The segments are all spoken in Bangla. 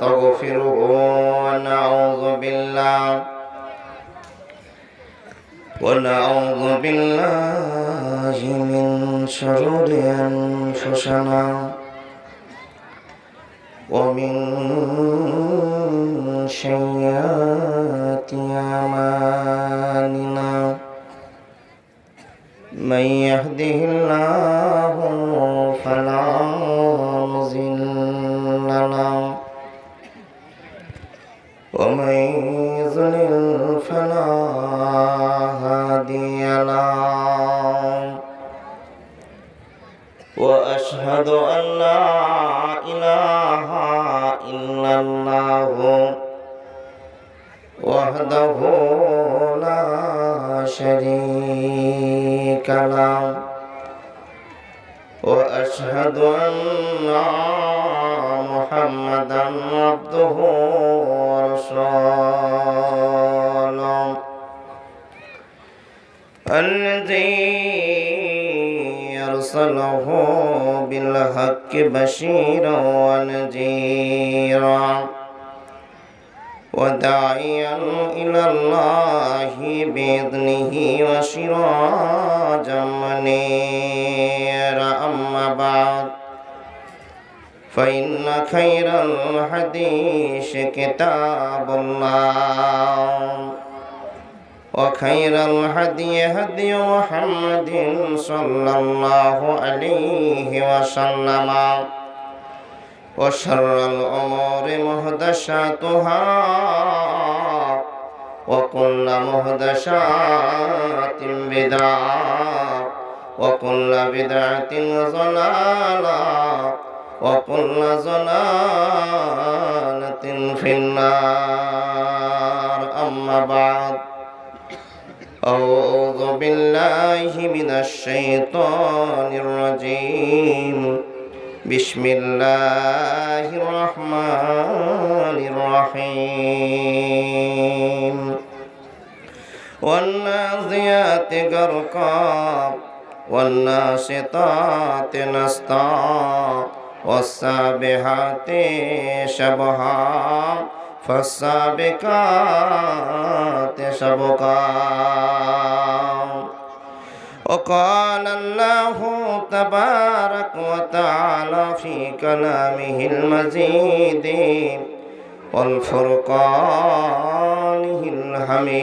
ونستغفره ونعوذ بالله من شرور أنفسنا ومن سيئات أعمالنا من يهده الله فلا مضل له ومن يضلل فلا هادي له وأشهد أن لا إله إلا الله وحده لا شريك له وأشهد أن محمدا عبده ورسوله الذي أرسله بالحق بشيرا ونذيرا وداعيا إلى الله بإذنه وسراجا منيرا أما بعد فإن خير الحديث كتاب الله وخير الهدي هدي محمد صلى الله عليه وسلم وشر الأمور محدثاتها وكل محدثات بدعة وكل بدعة ضلالة وكل ضلالة في النار أما بعد أعوذ بالله من الشيطان الرجيم بسم الله الرحمن الرحيم والنازعات غرقا والناشطات نشطا والسابحات سبحا فالسابقات سبقا وقال الله تبارك وتعالى في كلامه المجيد والفرقانه الحميد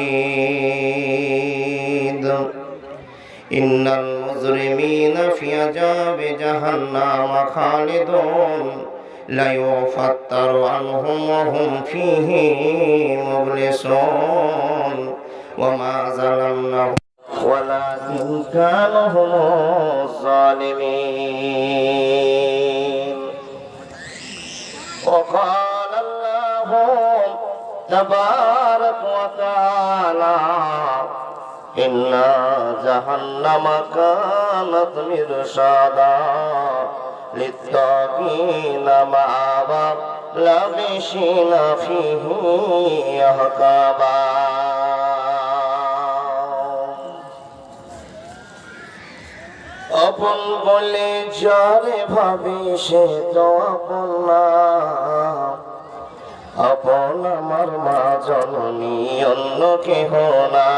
إن المجرمين في عذاب جهنم خالدون لا يفتر عنهم وهم فيه مبلسون وما ظلمناهم ولكن كانوا هم الظالمين وقال الله تبارك وتعالى إن جهنم كانت مرصادا للطاغين مآبا لابسين فيه أحقابا আপন বলে যারে ভাবি সে তো আপন না আপন আমার মা জননী অন্য কেহ না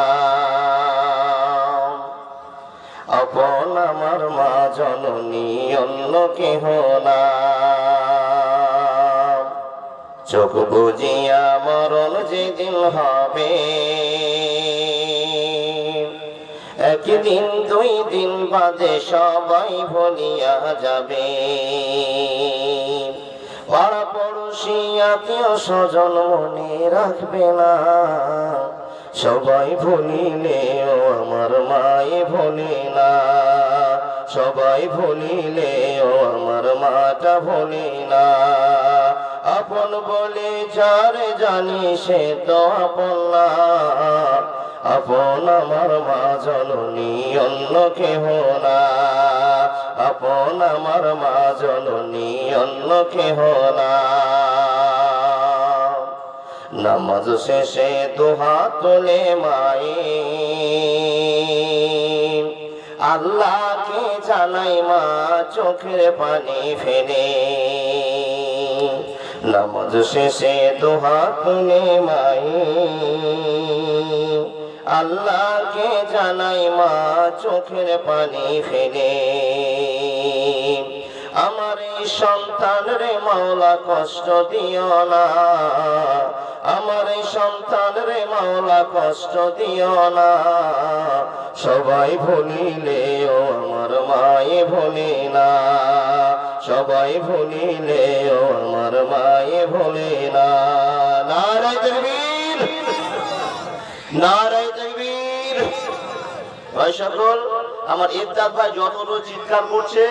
আপন আমার মা জননী অন্য কেহ না চোখ বুজিয়া মরণ যেদিন হবে একদিন দুই দিন বাদে সবাই ভুলিয়া যাবে পাড়া পড়শি আত্মীয় স্বজন মনে রাখবে না সবাই ভুলিলেও আমার মায়ে ভুলে না সবাই ভুলিলেও আমার মাটা ভুলে না আপন বলে যারে জানি সে তো আপন না আপন আমার মা জননী অন্য কেহ না আপন আমার মা জননী অন্য কেহ না নামাজ শেষে দুহাত তুলে মায়ে আল্লাহকে জানাই মা চোখের পানি ফেলে নামাজ শেষে দোহা তুলে মাই আল্লাহকে জানাই মা চোখের পানি ফেলে, আমার এই সন্তান রে মাওলা কষ্ট দিও না, আমার এই সন্তান রে মাওলা কষ্ট দিও না, সবাই ভুলিলেও আমার মায়ে ভুলে না, সবাই ভুলিলেও আমার মায়ে ভুলে না। নারায়ে তাকবীর, নারায়ে তাকবীর। ভাই সকল, আমার ইদ্দাত ভাই যত চিৎকার করছে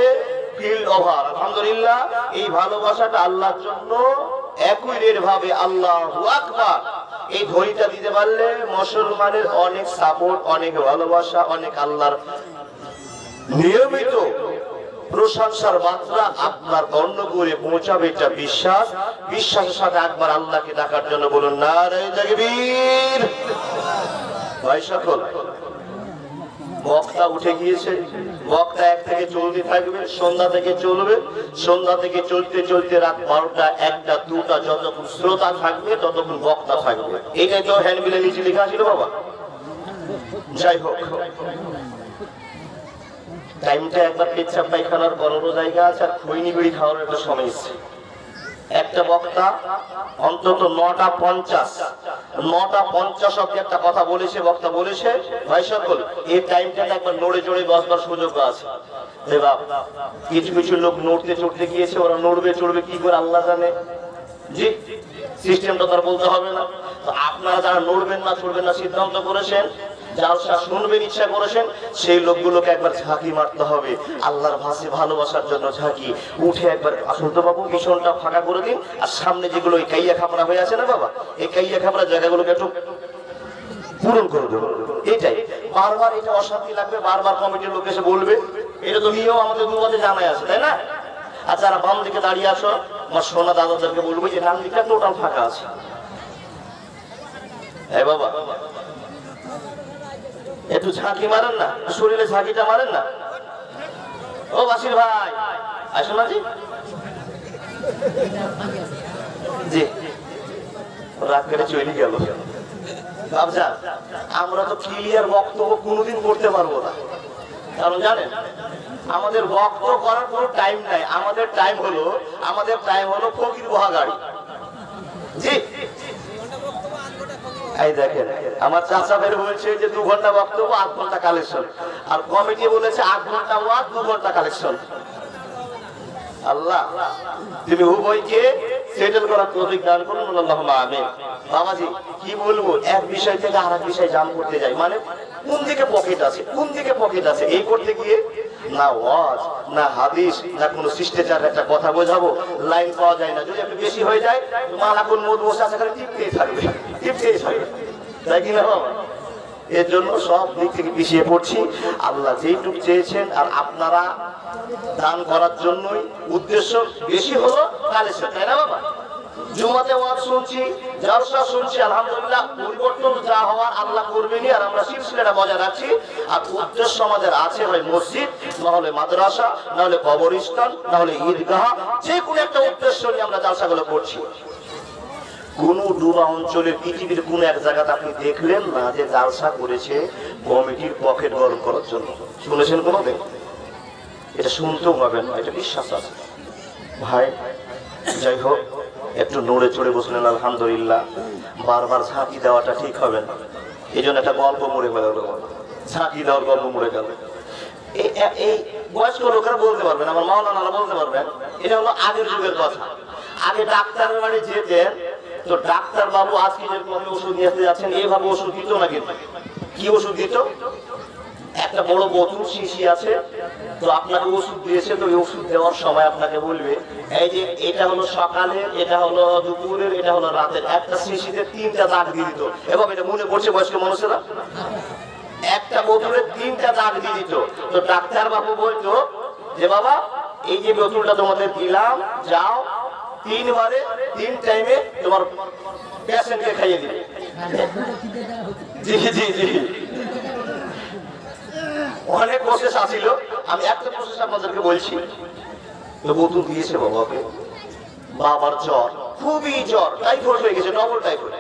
ফিল্ড ওভার, আলহামদুলিল্লাহ। এই ভালোবাসাটা আল্লাহর জন্য একই ভাবে আল্লাহু আকবার এই ধ্বনিটা দিতে পারলে মুসলমানের অনেক সাপোর্ট, অনেক ভালোবাসা, অনেক আল্লাহর নিয়মিত প্রশংসার মাত্রা আপনার অন্য করে পৌঁছাবে। এটা বিশ্বাস, বিশ্বাসের সাথে একবার আল্লাহকে ডাকার জন্য বলুন নারায়ে তাকবীর। ভাই সকল, বক্তা উঠে গিয়েছে, বক্তা এক থেকে চলতে থাকবে, সন্ধ্যা থেকে চলবে, সন্ধ্যা থেকে চলতে চলতে রাত 12টা 1টা 2টা যতক্ষণ শ্রোতা থাকবে ততক্ষণ বক্তা থাকবে। এটাই তো হ্যান্ডবিলে নিচে লেখা ছিল বাবা। যাই হোক, টাইমটা একবার পেচ্ছাপ পায়খানার বড় জায়গা আছে আর খৈনি বিড়ি খাওয়ার একটা সময় আছে। একটা বক্তা অন্তত 9:50 অব্দি একটা কথা বলেছে, বক্তা বলেছে। ভাই সকল, এই টাইমটাতে একবার নড়ে চড়ে বসবার সুযোগ আছে। কিছু কিছু লোক নড়তে চড়তে গিয়েছে, ওরা নড়বে চড়বে কি করে আল্লাহ জানে, জি সিস্টেমটা তার বলতে হবে না। তো আপনারা যারা নড়বেন না চড়বেন না সিদ্ধান্ত করেছেন, যারা শুনবেন ইচ্ছা করেছেন, সেই লোকগুলোকে একবার ঝাঁকি মারতে হবে আল্লাহর ভাষে ভালোবাসার জন্য। ঝাঁকি উঠে একবার আসুন তো বাবু, পিছনটা ফাঁকা করে দিন, আর সামনে যেগুলো এই কাইয়া খাপড়া হয়ে আছে না বাবা, এই কাইয়া খাপড়া জায়গাগুলোকে একটু পূরণ করে দেবো। এটাই বারবার, এটা অশান্তি লাগবে, বারবার কমিটির লোক এসে বলবে, এটা তো নিয়ম আমাদের দুবাদে জানাই আছে, তাই না? আর যারা বাম দিকে দাঁড়িয়ে আসো, আমার সোনা দাদাদেরকে বলবো যে ডান দিকটা টোটাল ফাঁকা আছে। হ্যাঁ বাবা, একটু ঝাঁকি মারেন না, শরীরে ঝাঁকিটা মারেন না। ও বাসির ভাই আসুন না জি, জি রাগ করে চলে গেল। বাবজা, আমরা তো ক্লিয়ার বক্তব্য কোনোদিন করতে পারবো না, কারণ জানেন আমাদের বক্তব্য করার কোনো টাইম নাই। আমাদের টাইম হলো ফকির বহা গাড়ি। জি এই দেখেন, আমার চাচা বের হয়েছে যে 2 ঘন্টা বক্তব্য 8 ঘন্টা কালেকশন, আর কমিটি বলেছে 8 ঘন্টা ওয়াজ 2 ঘন্টা কালেকশন। আল্লাহ তুমি উভয়কে সেটেল করার তৌফিক দান করুন, আল্লাহুম্মা আমিন। বাবাজি কি বলবো, এক বিষয় থেকে আরেক বিষয় জাম করতে যাই, মানে কোন দিকে পকেট আছে, কোন দিকে পকেট আছে, এই করতে গিয়ে না ওয়াজ না হাদিস না কোনো শিষ্টাচারের একটা কথা বোঝাবো, লাইন পাওয়া যায় না। যদি একটু বেশি হয়ে যায়, মালাকুল মউত বসে আছে, খালি টিপতেই থাকবে, টিপতেই থাকবে, তাই কিনা বাবা? এর জন্য সব দিক থেকে পিছিয়ে পড়ছি। আল্লাহ যেইটুকু চেয়েছেন, আর আপনারা দান করার জন্যই উদ্দেশ্য বেশি হলো কালেকশন, তাই না বাবা? জুমাতে ওয়াজ শুনছি, জালসা শুনছি, আলহামদুলিল্লাহ পরিবর্তন যা হওয়ার আল্লাহ করবেনই, আর আমরা সিলসিলাটা বজায় রাখছি। আর উদ্দেশ্য আমাদের আছে হয় মসজিদ, না হলে মাদ্রাসা, না হলে কবরস্থান, না হলে ঈদগাহ, যে কোনো একটা উদ্দেশ্য নিয়ে আমরা জালসাগুলো করছি। কোন ডুবা অঞ্চলে পৃথিবীর কোন এক জায়গাতে আপনি দেখলেন না যে জালসা করেছে কমিটির পকেট গরম করার জন্য? শুনেছেন কোনোদিন? এটা শুনতেও পাবেন না, এটা বিশ্বাস আছে ভাই। যাই হোক, একটু নড়ে চড়ে বসলেন, আলহামদুলিল্লাহ। বারবার ঝাঁকি দেওয়াটা ঠিক হবে না, এই জন্য একটা গল্প মরে গেল, ঝাঁকি দেওয়ার গল্প মরে গেল। এই বয়স্ক লোকেরা বলতে পারবেন, আমার মাওলানারা বলতে পারবেন, এটা হলো আগের যুগের কথা। আগে ডাক্তারের বাড়ি যেতেন, তো ডাক্তার বাবু আজকে যেরকম ওষুধ নিয়ে আসতে যাচ্ছেন এইভাবে ওষুধ দিত না, কিন্তু কি ওষুধ দিত? একটা বড় বোতল শিশি আছে, তো আপনাকে ওষুধ দিয়েছে, তো এই ওষুধ দেওয়ার সময় আপনাকে বলবে এই যে এটা হলো সকালের, এটা হলো দুপুরের, এটা হলো রাতের। একটা শিশিতে 3টা দাগ দিয়ে দিত, এবং এটা মনে পড়ছে বয়স্ক মানুষেরা, একটা বোতলে 3টা দাগ দিয়ে দিত। তো ডাক্তার বাবু বলতো যে বাবা এই যে বোতলটা তোমাদের দিলাম, যাও 3 বারে 3 টাইমে তোমার পেশেন্টকে খাইয়ে দিবে। জি জি জি, অনেক প্রসেস আছিল, আমি একটা প্রসেস আপনাদেরকে বলছি। তো বোতল দিয়েছে বাবাকে, বাবার জ্বর, খুবই জ্বর, টাইফয়েড হয়ে গেছে, ডবল টাইফয়েড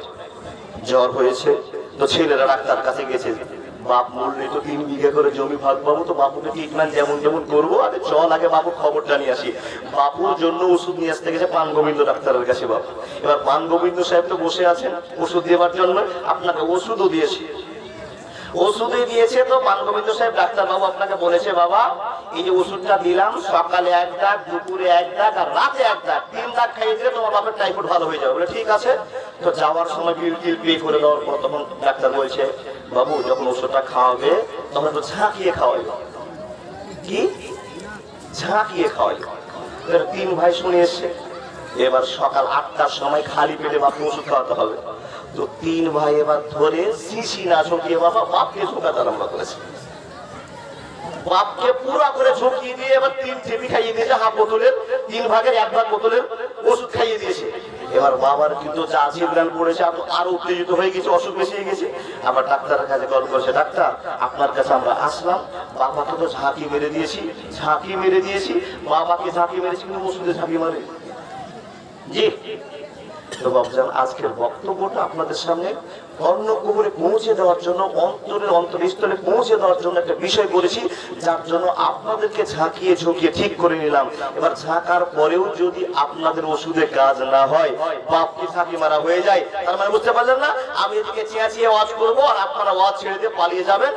জ্বর হয়েছে। তো ছেলেরা ডাক্তার কাছে গেছে, বাপ মরলে তো 3 বিঘা করে জমি ভাগ পাবো, তো বাপুকে ট্রিটমেন্ট যেমন যেমন করবো, আগে চল আগে বাপুর খবরটা নিয়ে আসি। বাপুর জন্য ওষুধ নিয়ে আসতে গেছে পান গোবিন্দ ডাক্তারের কাছে। বাবু এবার পান গোবিন্দ সাহেব তো বসে আছেন ওষুধ দেওয়ার জন্য, আপনাকে ওষুধও দিয়েছে, ওষুধে দিয়েছে। তো পান গোবিন্দ সাহেব ডাক্তার বাবু আপনাকে বলেছে, বাবা এই যে ওষুধটা দিলাম, সকালে 1 দাগ, দুপুরে 1 দাগ, আর রাতে 1 দাগ, 3 দাগ খাইয়ে দিলে তোমার বাপের টাইফয়েড ভালো হয়ে যাবে। বলে ঠিক আছে। তো যাওয়ার সময় বিল পে করে দেওয়ার পর তখন ডাক্তার বলছে, বাবু যখন ওষুধটা খাওয়াবে তখন একটু ঝাঁকিয়ে খাওয়াইবে। কি ঝাঁকিয়ে খাওয়াইবে? 3 ভাই শুনে এসছে। এবার সকাল 8টার সময় খালি পেটে বাপকে ওষুধ খাওয়াতে হবে। তো 3 ভাই এবার ধরে শিশি না ঝুঁকিয়ে বাবা বাপকে ঝুঁকাতে আরম্ভ করেছে। বাপকে পুরা করে ঝুঁকিয়ে দিয়ে এবার 3 চেপি খাইয়ে দিয়েছে, হাফ বোতলের 3 ভাগের 1 ভাগ বোতলের ওষুধ খাইয়ে দিয়েছে। এবার বাবার কিন্তু যা জিবরান পড়েছে, আরো উত্তেজিত হয়ে গেছে, অসুখ বেশি হয়ে গেছে। আবার ডাক্তারের কাছে কল করেছে, ডাক্তার আপনার কাছে আমরা আসলাম, বাবাকে তো ঝাঁকি মেরে দিয়েছি, বাবাকে ঝাঁকি মেরেছি কিন্তু ওষুধে ঝাঁকি মারে। জি তো বাবুজান, আজকের বক্তব্যটা আপনাদের সামনে অন্য কবরে পৌঁছে দেওয়ার জন্য, অন্তরের অন্তরস্থলে পৌঁছে দেওয়ার জন্য একটা বিষয় করেছি, যার জন্য আপনাদেরকে ঝাঁকিয়ে ঝুঁকিয়ে ঠিক করে নিলাম। এবার ঝাঁকার পরেও যদি আপনাদের ওষুধে কাজ না হয়, বাপকে ঝাঁকি মারা হয়ে যায়, তার মানে বুঝতে পারলেন না? আমি এদিকে চেঁচিয়ে ওয়াজ করবো আর আপনারা ওয়াজ ছেড়ে দিয়ে পালিয়ে যাবেন,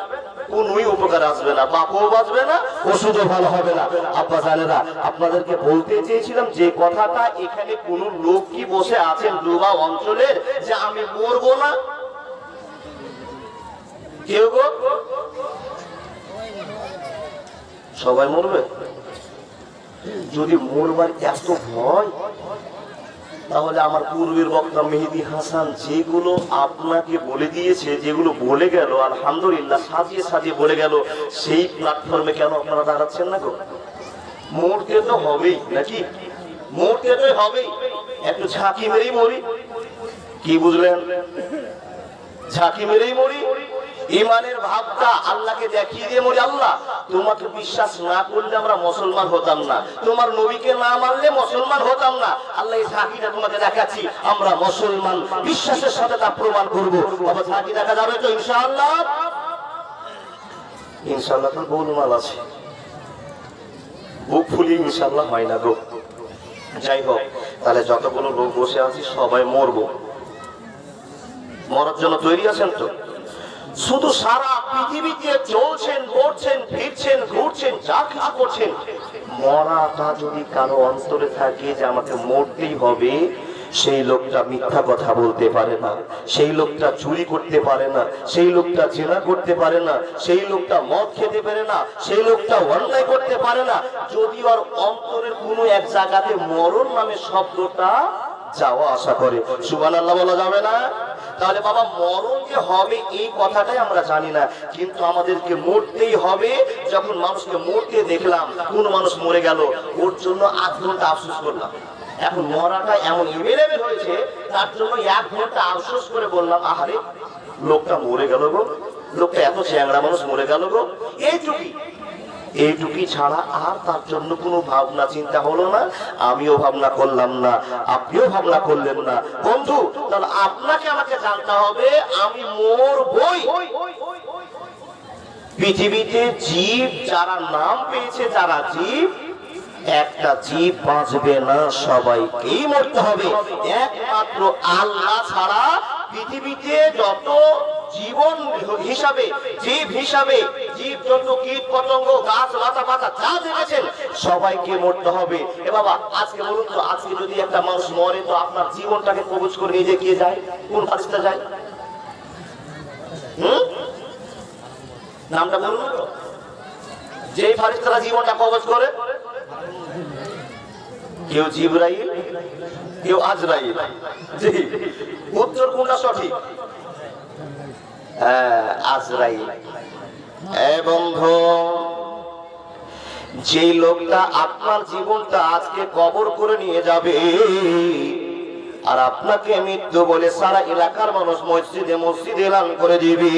কোনই উপকার আসবে না, বাপও বাঁচবে না, ওষুধও ভালো হবে না। আব্বা জানেরা, আপনাদেরকে বলতে চেয়েছিলাম যে কথাটা, এখানে কোন লোক কি বসে আছেন ডোবা অঞ্চলের যে আমি মরবো না? কেউ গো? সবাই মরবে? যদি মরবার এত ভয়, তাহলে আমার পূর্বের বক্তা মেহেদী হাসান যেগুলো আপনাকে বলে দিয়েছে, যেগুলো বলে গেল, আলহামদুলিল্লাহ সাজিয়ে সাজিয়ে বলে গেল, সেই প্ল্যাটফর্মে কেন আপনারা দাঁড়াচ্ছেন না গো? মরতে তো হবেই নাকি? মরতে তো হবেই, একটু ঝাঁকি মেরেই মরি। কি বুঝলেন? ঝাঁকি মেরেই মরি। ইমানের ভাবটা আল্লাহকে দেখিয়ে দিয়ে মরি, আল্লাহ তোমাকে বিশ্বাস না করলে আমরা মুসলমান হতাম না, তোমার নবীকে না মানলে মুসলমান হতাম না, আল্লাহ এই ঝাঁকিটা তোমাকে দেখাচ্ছি, আমরা মুসলমান, বিশ্বাসের সাথে তা প্রমাণ করবো। বাবা ঝাঁকি দেখা যাবে তো ইনশাআল্লাহ? ইনশাআল্লাহ তো গোলমাল আছে, বুক ফুলিয়ে ইনশাআল্লাহ হয় না গো। যাই হোক, তাহলে যতগুলো লোক বসে আছি সবাই মরবো, মরার জন্য তৈরি আছেন তো? শুধু সারা পৃথিবীতে চলছেন, পড়ছেন, ফিরছেন, ঘুরছেন, যা কিছু করছেন, মরাটা যদি কারো অন্তরে থাকে যে আমাকে মরতেই হবে, সেই লোকটা মিথ্যা কথা বলতে পারে না, সেই লোকটা চুরি করতে পারে না, সেই লোকটা জেনা করতে পারে না, সেই লোকটা মদ খেতে পারে না, সেই লোকটা অন্যায় করতে পারে না, যদি ওর অন্তরের কোনো এক জায়গাতে মরণ নামে শব্দটা যাওয়া আসা করে। সুবহানাল্লাহ বলা যাবে না? তাহলে বাবা মরণ যে হবে এই কথাটাই আমরা জানি না, কিন্তু আমাদেরকে মরতেই হবে। যখন মানুষকে মরতে দেখলাম, কোন মানুষ মরে গেল, ওর জন্য 8 ঘন্টা আফসোস করলাম। এখন মরাটা এমন এভেলেবেল হয়েছে, তার জন্য 1 ঘন্টা আফসোস করে বললাম, আহারে লোকটা মরে গেল গো, লোকটা এত চ্যাংড়া মানুষ মরে গেল গো। এইটুকুই ছাড়া আর তার জন্য কোনো ভাবনা চিন্তা হলো না, আমিও ভাবনা করলাম না, আপনিও ভাবনা করলেন না। বন্ধু, তাহলে আপনাকে আমাকে জানতে হবে আমি মরবই। পৃথিবীতে জীব যারা নাম পেয়েছে, যারা জীব, একটা জীব বাঁচবে না, সবাইকেই মরতে হবে। একমাত্র আল্লাহ ছাড়া পৃথিবীতে যত জীবন হিসাবে, জীব হিসাবে, জীব জন্তু, কীট পতঙ্গ, গাছ লতা পাতা যা দেখেছেন, সবাইকে মরতে হবে। এ বাবা, আজকে বলুন তো, আজকে যদি একটা মানুষ মরে, তো আপনার জীবনটাকে কবজ করে নিজে কে যায়? কোন ফারিস্তা যায়? নামটা বলুন তো। যেই ফারিস্তারা জীবনটা কবজ করে, কেউ জিবরাইল, কেউ আজরাইল। জি, উত্তর কোনটা সঠিক? আজরাইল। বন্ধু, যেই লোকটা আপনার জীবনটা আজকে কবর করে নিয়ে যাবে, আর আপনাকে মৃত্যু বলে সারা এলাকার মানুষ মসজিদে মসজিদে এলান করে দিবে,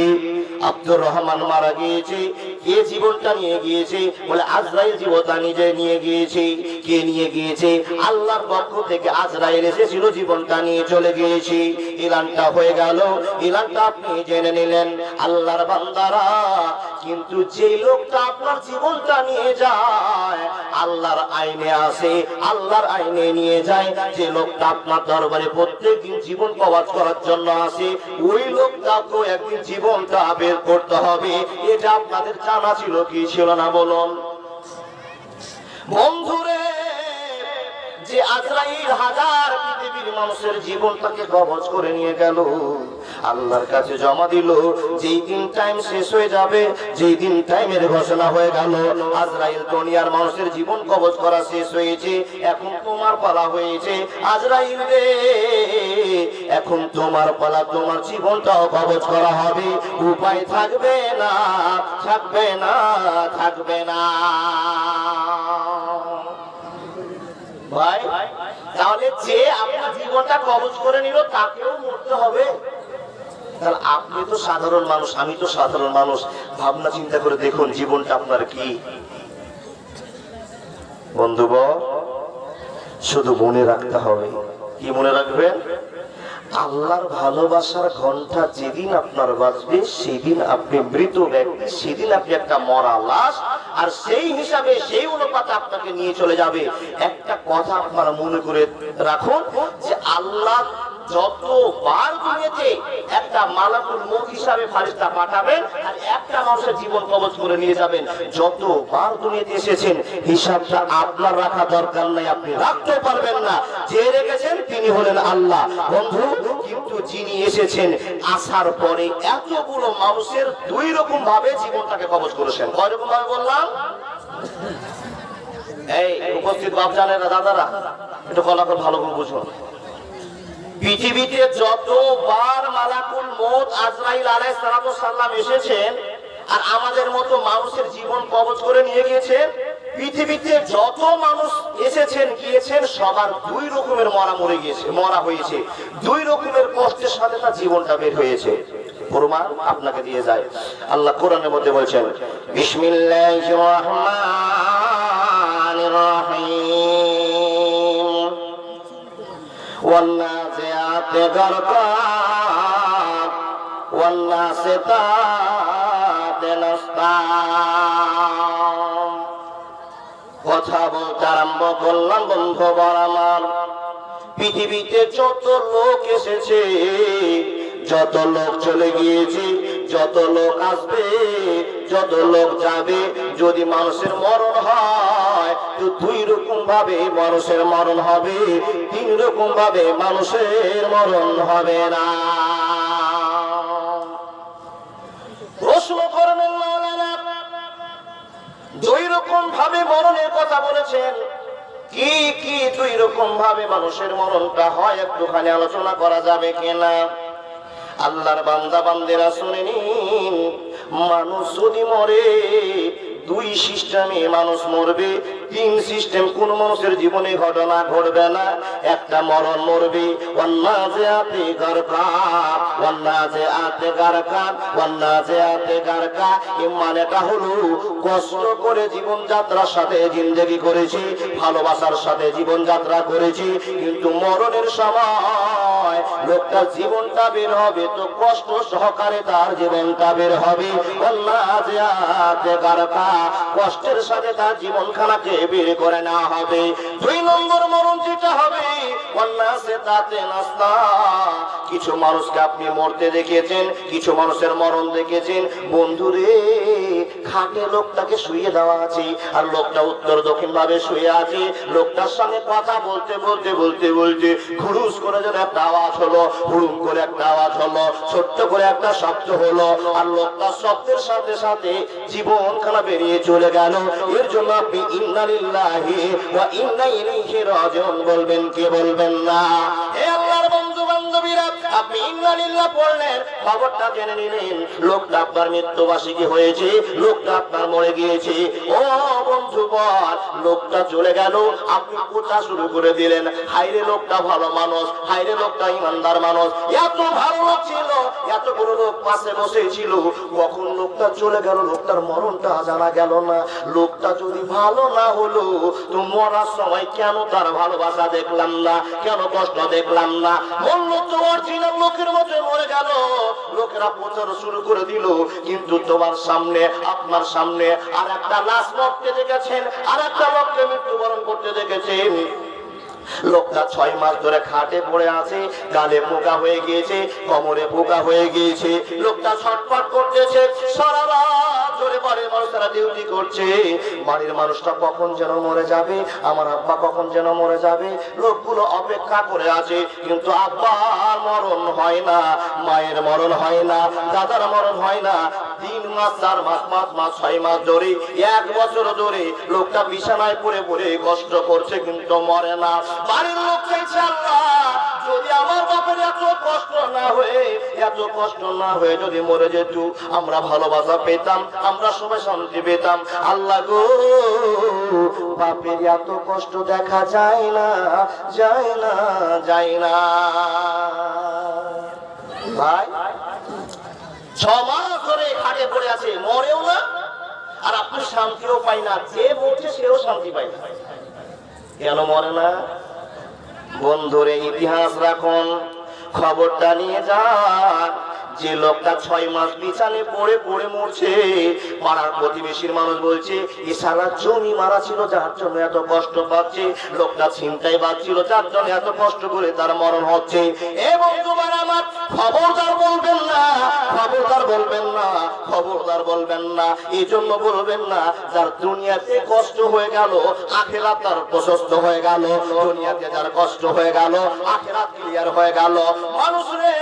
আব্দুর রহমান মারা গিয়েছে, কে জীবনটা নিয়ে গিয়েছে? বলে আজরাইল জীবনটা নিজে নিয়ে গিয়েছে। কে নিয়ে গিয়েছে? আল্লাহর পক্ষ থেকে আজরাইল এসেছিল, জীবনটা নিয়ে চলে গিয়েছে। এলানটা হয়ে গেল, এলানটা আপনি জেনে নিলেন। আল্লাহর বান্দারা, কিন্তু যে লোকটা আপনার জীবনটা নিয়ে যায়, আল্লাহর আইনে আসে, আল্লাহর আইনে নিয়ে যায়, যে লোকটা আপনার দরবারে প্রত্যেকদিন জীবন কবজ করার জন্য আসে, ওই লোকটাকেও একদিন জীবনটা বের করতে হবে। এটা আপনাদের জানা ছিল কি ছিল না বলুন বন্ধুরে? যে আজরাইল হাজার পৃথিবীর মানুষের জীবনটাকে কবজ করে নিয়ে গেল, আল্লাহর কাছে জমা দিল। যেই দিন টাইম শেষ হয়ে যাবে, যেই দিন টাইমের ঘোষণা হয়ে গেল, আজরাইল দুনিয়ার মানুষের জীবন কবজ করা শেষ হয়েছে, এখন তোমার পালা হয়েছে। আজরাইল রে, এখন তোমার পালা, তোমার জীবনটাও কবজ করা হবে। উপায় থাকবে না, থাকবে না, থাকবে না ভাই। তাহলে যে আপনার জীবনটা কবজ করে নিল, তাকেও মরতে হবে। তাহলে আপনি তো সাধারণ মানুষ, আমি তো সাধারণ মানুষ। ভাবনা চিন্তা করে দেখুন জীবনটা আপনার কি। বন্ধুগণ, শুধু মনে রাখতে হবে। কি মনে রাখবেন? আল্লাহর ভালোবাসার ঘন্টা যেদিন আপনার বাজবে, সেদিন আপনি মৃত ব্যক্তি, সেদিন আপনি একটা মরা লাশ। আর সেই হিসাবে, সেই অনুপাতে আপনাকে নিয়ে চলে যাবে। একটা কথা আপনারা মনে করে রাখুন, যে আল্লাহ যতবার দুনিয়াতে একটা মালাকুল মউত হিসাবে ফেরেশতা পাঠাবেন, আর একটা মানুষের জীবন কবজ করে নিয়ে যাবেন। যতবার দুনিয়াতে এসেছেন, হিসাবটা আপনার রাখা দরকার নাই, আপনি রাখতে পারবেন না। যে রেখেছেন তিনি হলেন আল্লাহ। বন্ধু, কিন্তু যিনি এসেছেন, আসার পরে এতগুলো মানুষের দুই রকম ভাবে জীবনটাকে কবজ করেছেন। কয় রকম ভাবে বললাম? এই উপস্থিত বাপজানেরা, দাদারা, একটু ফলাফল ভালো করে বুঝুন। পৃথিবীতে যতবার মালাকুল মউত আজরাইল আলাইহিস সালাম এসেছেন, আর আমাদের মতো মানুষের জীবন কবজ করে নিয়ে গিয়েছেন, পৃথিবীতে যত মানুষ এসেছেন গিয়েছেন, সবার দুই রকমের মরে গিয়েছে, মরা হয়েছে। দুই রকমের কষ্টের সাথে তার জীবনটা বের হয়েছে। প্রমাণ আপনাকে দিয়ে যায়। আল্লাহ কোরআনের মধ্যে বলছেন, বিসমিল্লাহির রহমানির রহিম, ওয়ান্নাজিআতি গারকা, ওয়ান্নাসিতাতি নাসতা। কথা বলতে আরম্ভ করলাম বন্ধুগণ আমার। পৃথিবীতে যত লোক এসেছে, যত লোক চলে গিয়েছে, যত লোক আসবে, যত লোক যাবে, যদি মানুষের মরণ হয়, তো দুই রকম ভাবে মানুষের মরণ হবে, তিন রকম ভাবে মানুষের মরণ হবে না। প্রশ্ন করবেন মাওলানা, দুই রকম ভাবে মরণের কথা বলেছেন, কি কি দুই রকম ভাবে মানুষের মরণটা হয়, একটুখানি আলোচনা করা যাবে কিনা? আল্লাহর বান্দা বান্দেরা শুনে নিন, মানুষ যদি মরে, দুই সিস্টেমে মানুষ মরবে। তিন সিস্টেম কোন মানুষের জীবনে ঘটনা ঘটবে না। একটা মরণ মরবে, ওয়ান্নাজিআতি গারকা, ওয়ান্নাজিআতি গারকা, ওয়ান্নাজিআতি গারকা। এর মানেটা হলো, কষ্ট করে জীবনযাত্রার সাথে জিন্দেগি করেছি, ভালোবাসার সাথে জীবনযাত্রা করেছি, কিন্তু মরণের সময় লোকটার জীবনটা বের হবে, তো কষ্ট সহকারে তার জীবনটা বের হবে। ওয়ান্নাজিআতি গারকা, কষ্টের সাথে তার জীবনখানাকে বের করে নেওয়া হবে। দুই নম্বর মরণ যেটা হবে, ওয়ান্নাসিতাতি নাসতা। কিছু মানুষকে আপনি মরতে দেখেছেন, কিছু মানুষের মরণ দেখেছেন। বন্ধুরে, খাটে লোকটাকে শুয়ে দেওয়া আছে, আর লোকটা উত্তর দক্ষিণ ভাবে শুয়ে আছে। লোকটার সঙ্গে কথা বলতে বলতে বলতে বলতে ঘুরুস করে যেন একটা আওয়াজ হলো, হুড়ুম করে একটা আওয়াজ হলো, ছোট্ট করে একটা শব্দ হলো, আর লোকটার শব্দের সাথে সাথে জীবনখানা বেরিয়ে চলে গেল। এর জন্য আপনি ইন্না লিল্লাহি ওয়া ইন্না ইলাইহি রাজিউন বলবেন, কে বলবেন না? হে আল্লাহর বন্ধু বান্ধবীরা, আপনি ইন্না লিল্লাহ পড়লেন, খবরটা জেনে নিলেন, লোকটা আপনার মৃত্যুবার্ষিকী হয়েছে, লোকটা আপনার মরে গিয়েছে। ও বন্ধুগণ, লোকটা চলে গেল, আপনি কোথা শুরু করে দিলেন, হাইরে লোকটা ভালো মানুষ, হাইরে লোকটা ইমানদার মানুষ, এত ভালো লোক ছিল, এতগুলো লোক পাশে বসেছিল, কখন লোকটা চলে গেল, লোকটার মরণটা জানা গেল না। লোকটা যদি ভালো না হলো তো মরার সময় কেন তার ভালোবাসা দেখলাম না, কেন কষ্ট দেখলাম না? বললো তো অরিজিনাল লোকের মতো মরে গেল, লোকেরা প্রচার শুরু করে দিল, কিন্তু তোমার সামনে, আপনার সামনে আর একটা লাশ মরতে দেখেছেন, আর একটা লোককে মৃত্যুবরণ করতে দেখেছেন। লোকটা 6 মাস ধরে খাটে পড়ে আছে, গালে পোকা হয়ে গিয়েছে, কোমরে পোকা হয়ে গিয়েছে, লোকটা ছটফট করতেছে, সারা রাত ধরে বাড়ির মানুষরা ডিউটি করছে, বাড়ির মানুষটা কখন যেন মরে যাবে, আমার আব্বা কখন যেন মরে যাবে, লোকগুলো অপেক্ষা করে আছে, কিন্তু আব্বার মরণ হয় না, মায়ের মরণ হয় না, দাদার মরণ হয় না। 3 মাস 4 মাস 5 মাস 6 মাস ধরে, 1 বছর ধরে লোকটা বিছানায় পড়ে পড়ে কষ্ট করছে, কিন্তু মরে না। বাড়ির লোক চাইছে, আল্লাহ যদি আমার বাপের এত কষ্ট না হয়ে, এত কষ্ট না হয়ে যদি মরে যেত, আমরা ভালোবাসা পেতাম, আমরা সবাই শান্তি পেতাম। আল্লাহ গো, বাপের এত কষ্ট দেখা যায় না, যায় না, যায় না। ভাই 6 মাস ধরে খাটে পড়ে আছে, মরেও না, আর আপনি শান্তিও পাই না, যে বলছে সেও শান্তি পায় না। কেন মরে না? বন্ধুরে ইতিহাস রাখুন, খবরটা নিয়ে যান। যে লোকটা 6 মাস বিছানে পড়ে পড়ে মরছে, পাড়ার প্রতিবেশীর মানুষ বলছে এ সারা জমি মারা ছিল, যার জন্য এত কষ্ট পাচ্ছে, লোকটা ছিনতাই বাজছিল, যার জন্য এত কষ্ট করে তার মরণ হচ্ছে। এবং তোমার আমার খবরদার বলবেন না, খবরদার বলবেন না, খবরদার বলবেন না, এই জন্য বলবেন না যার দুনিয়াতে কষ্ট হয়ে গেল, আখিরাত তার প্রশস্ত হয়ে গেল। দুনিয়াতে যার কষ্ট হয়ে গেল, আখিরাত ক্লিয়ার হয়ে গেল। মানুষ রে,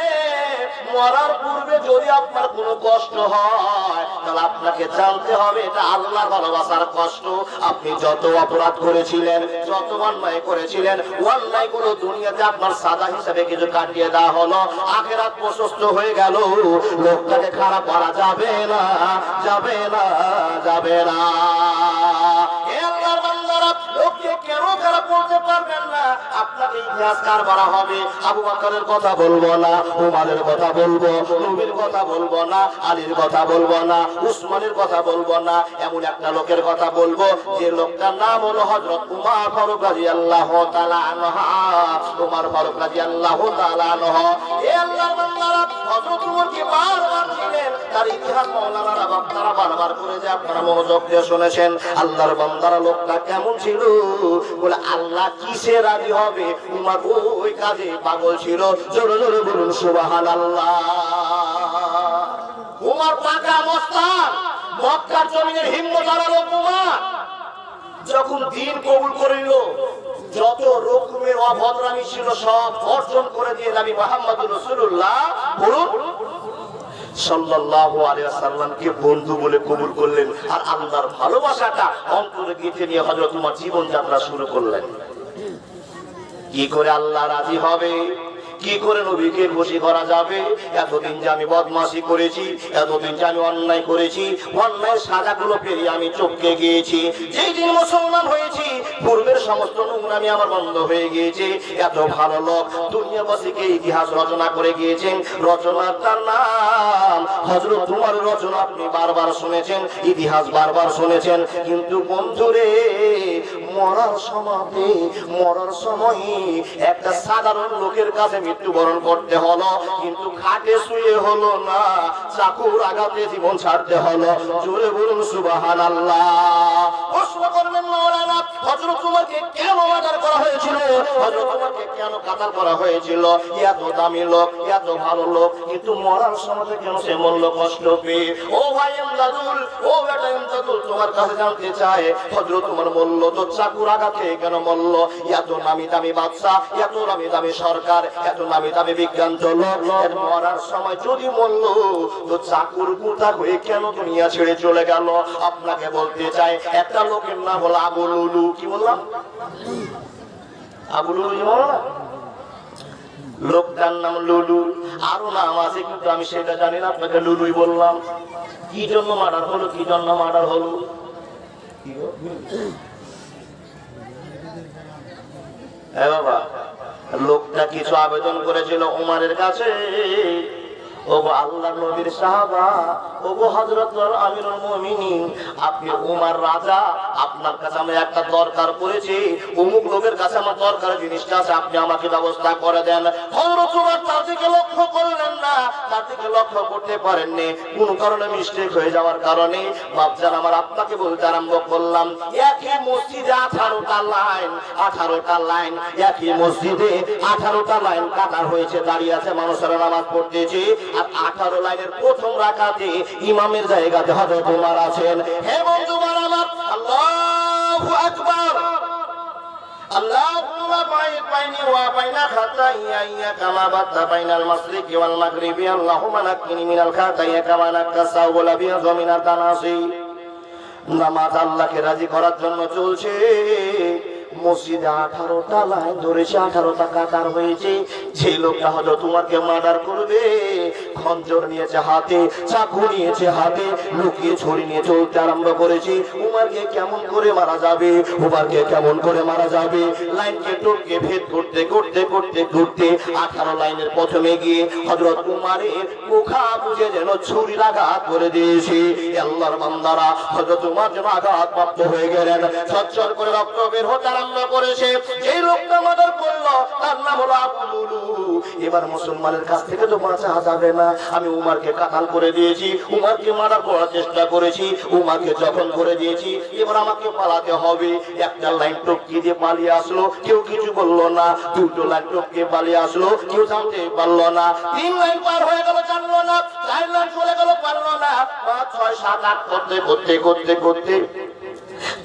মরার পূর্বে যদি আপনার কোনো কষ্ট হয়, তাহলে আপনাকে জানতে হবে এটা আল্লাহর ভালোবাসার কষ্ট। আপনি যত অপরাধ করেছিলেন, যত অন্যায় করেছিলেন, অন্যায়গুলো দুনিয়াতে আপনার সাজা হিসেবে কিছু কাটিয়ে দেওয়া হলো, আখিরাত প্রশস্ত হয়ে গেল। লোকটাকে খারাপ করা যাবে না, যাবে না, যাবে না। লোককে কেন খারাপ করতে পারবেন না? আপনাকে ইতিহাসকার বলা হবে। আবু বকরের কথা বলবো না, উমরের কথা বলবো, নবীর কথা বলবো না, আলীর কথা বলবো না, উসমানের কথা বলবো না, এমন একটা লোকের কথা বলবো যে লোকটার নাম হলো হযরত উমর ফারুক রাদিয়াল্লাহু তাআলা আনহু। উমর ফারুক রাদিয়াল্লাহু তাআলা আনহু, এ আল্লাহর বান্দারা, হযরত উমরকে বারবার ছিলেন, তার ইতিহাস মাওলানারা বক্তারা বারবার করে যে আপনারা মনোযোগ দিয়ে শুনেছেন। আল্লাহর বান্দারা লোকটা কেমন ছিল, বলে আল্লাহ কিসে রাজি হবে, উমর ওই কাজে পাগল ছিল। জোরে জোরে বলুন সুবহানাল্লাহ। উমর পাকা মস্তান, মক্কার জমিনের হিম্মত হারালো উমর। যখন দিন কবুল করিল, যত রকমের অভদ্রামি ছিল সব বর্জন করে দিয়ে নবী মুহাম্মদুর রাসূলুল্লাহ সাল্লাল্লাহু আলাইহি ওয়াসাল্লামকে বন্ধু বলে কবুল করলেন, আর আল্লাহর ভালোবাসাটা অন্তরে গেঁথে নিয়ে হযরত উমর জীবন যাত্রা শুরু করলেন। কি করে আল্লাহ রাজি হবে, কি করে নবীকে খুশি করা যাবে? এতদিন যে আমি বদমাশি করেছি, এতদিন যে আমি অন্যায় করেছি, অন্যায়ের সাজাগুলো পেরিয়ে আমি চমকে গিয়েছি। যেই দিন মুসলমান হয়েছি, পূর্বের সমস্ত নোংরামি আমার বন্ধ হয়ে গিয়েছে। এত ভালো লোক দুনিয়াবাসীকে ইতিহাস রচনা করে গিয়েছেন, রচনাটার নাম হযরত উমর রচনা। আপনি বারবার শুনেছেন, ইতিহাস বারবার শুনেছেন, কিন্তু বন্ধুরে মরার সময় একটা সাধারণ লোকের কাছে মৃত্যুবরণ করতে হলো, কিন্তু খাটে শুয়ে হলো না, চাকুর আঘাতে জীবন ছাড়তে হলো। জোরে বলুন সুবহানাল্লাহ। প্রশ্ন করবেন মাওলানা, হযরত উমরকে কেন মার্ডার করা হয়েছিল, হযরত উমরকে কেন কাতাল করা হয়েছিল? এত দামি লোক, এত ভালো লোক, কিন্তু মরার সময় কেন সে মরল কষ্ট পেয়ে? ও ভাই ইমদাদুল, ও বেটা ইমদাদুল, তোমার কাছে জানতে চাই, হযরত উমর মরল তো চাকুর আঘাতে কেন মরল? এত নামি দামি বাদশা, এত নামি দামি সরকার, এত নামি দামি বিজ্ঞান চলল, এর মরার সময় যদি মরল তো চাকুর গুতা হয়ে কেন দুনিয়া ছেড়ে চলে গেল? আপনাকে বলতে চাই, একটা লোকের নাম হলো আবু লুলু। কি বললাম? আবু লুলু। লোকটার নাম লুলু। আরো নাম আছে, কিন্তু আমি সেটা জানি না, আপনাকে লুলুই বললাম। কি জন্য মার্ডার হলো, কি জন্য মার্ডার হলো? বাবা, লোকটা কিছু আবেদন করেছিল উমারের কাছে। ওগো আল্লাহর নবীর সাহাবা, ওগো হযরত আমিরুল মুমিনিন, আপনি উমার রাজা, আপনার কাছে আমি একটা দরকার পড়েছি, অমুক লোকের কাছে আমার দরকার জিনিসটা আছে, আপনি আমাকে ব্যবস্থা করে দেন। হযরত উমর তার দিকে লক্ষ্য করলেন না, তার দিকে লক্ষ্য করতে পারেননি, কোন কারণে মিস্টেক হয়ে যাওয়ার কারণে। বাপজান আমার, আপনাকে বলতে আরম্ভ করলাম, একই মসজিদে 18টা লাইন, 18টা লাইন, একই মসজিদে 18টা লাইন কাতার হয়েছে, দাঁড়িয়ে আছে মানুষেরা নামাজ পড়তেছে। আর 18 লাইনের প্রথম রাকাতে ইমামের জায়গাতে হযরত ওমর আছেন। হে বন্ধুগণ আমার, আল্লাহু আকবার। আল্লাহুম্মা বাইদ বাইনি ওয়া বাইনা খাতাইয়া কামা বাদতা বাইনাল মাশরিকি ওয়াল মাগরিবি। আল্লাহুম্মা নাক্কিনি মিনাল খাতাইয়া কামা নাক্কাসাউ ওয়াল আবিয়াযু মিনাত তানাসি। নামাজ আল্লাহকে রাজি করার জন্য চলছে। মসজিদে 18টা লাইন ধরেছে, 18টা কাতার হয়েছে। যে লোকটা হযরত উমরকে মার্ডার করবে, খঞ্জর নিয়েছে হাতে, চাকু নিয়েছে হাতে, লুকিয়ে ছড়ি নিয়ে চলতে আরম্ভ করেছে। উমরকে কেমন করে মারা যাবে, উমরকে কেমন করে মারা যাবে, লাইনকে টপকে ভেদ করতে করতে করতে করতে 18 লাইনের প্রথমে গিয়ে হযরত উমরের মুখা বুঝে যেন ছুরির আঘাত করে দিয়েছে। আল্লাহর বান্দারা, হযরত উমর যেন আঘাতপ্রাপ্ত হয়ে গেলেন, ঝরঝর করে রক্ত বের হতে আরম্ভ করেছে। যেই লোকটা মার্ডার করলো তার নাম হলো আবু লুলু। এবার মুসলমানের কাছ থেকে তো বাঁচা যাবে না, আমি উমরকে কাতাল করে দিয়েছি, উমরকে মার্ডার করার চেষ্টা করেছি, উমরকে যখন করে দিয়েছি, এবার আমাকে পালাতে হবে। একটা লাইন টপকে দিয়ে পালিয়ে আসলো, কেউ কিছু বললো না। দুটো লাইন টপকে পালিয়ে আসলো, কেউ জানতে পারলো না। 3 লাইন পার হয়ে গেল, জানলো না। 4 লাইন চলে গেল, পারলো না। 5, 6, 7, 8 করতে করতে করতে করতে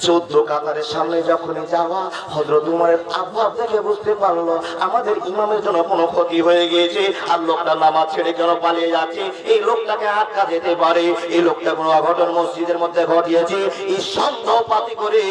14 কাতারের সামনে যখনই যাওয়া, হযরত উমরের আব্বা দেখে বুঝতে পারলো আমাদের ইমামের জন্য কোনো ক্ষতি হয়ে গিয়েছে। আর লোকটা নামাজ ছেড়ে কেন পালিয়ে যাচ্ছে, এই লোকটাকে আটকা যেতে পারে, এই লোকটা কোনো অঘটন মসজিদের মধ্যে ঘটিয়েছে। এই সন্দেহ পাতি করে,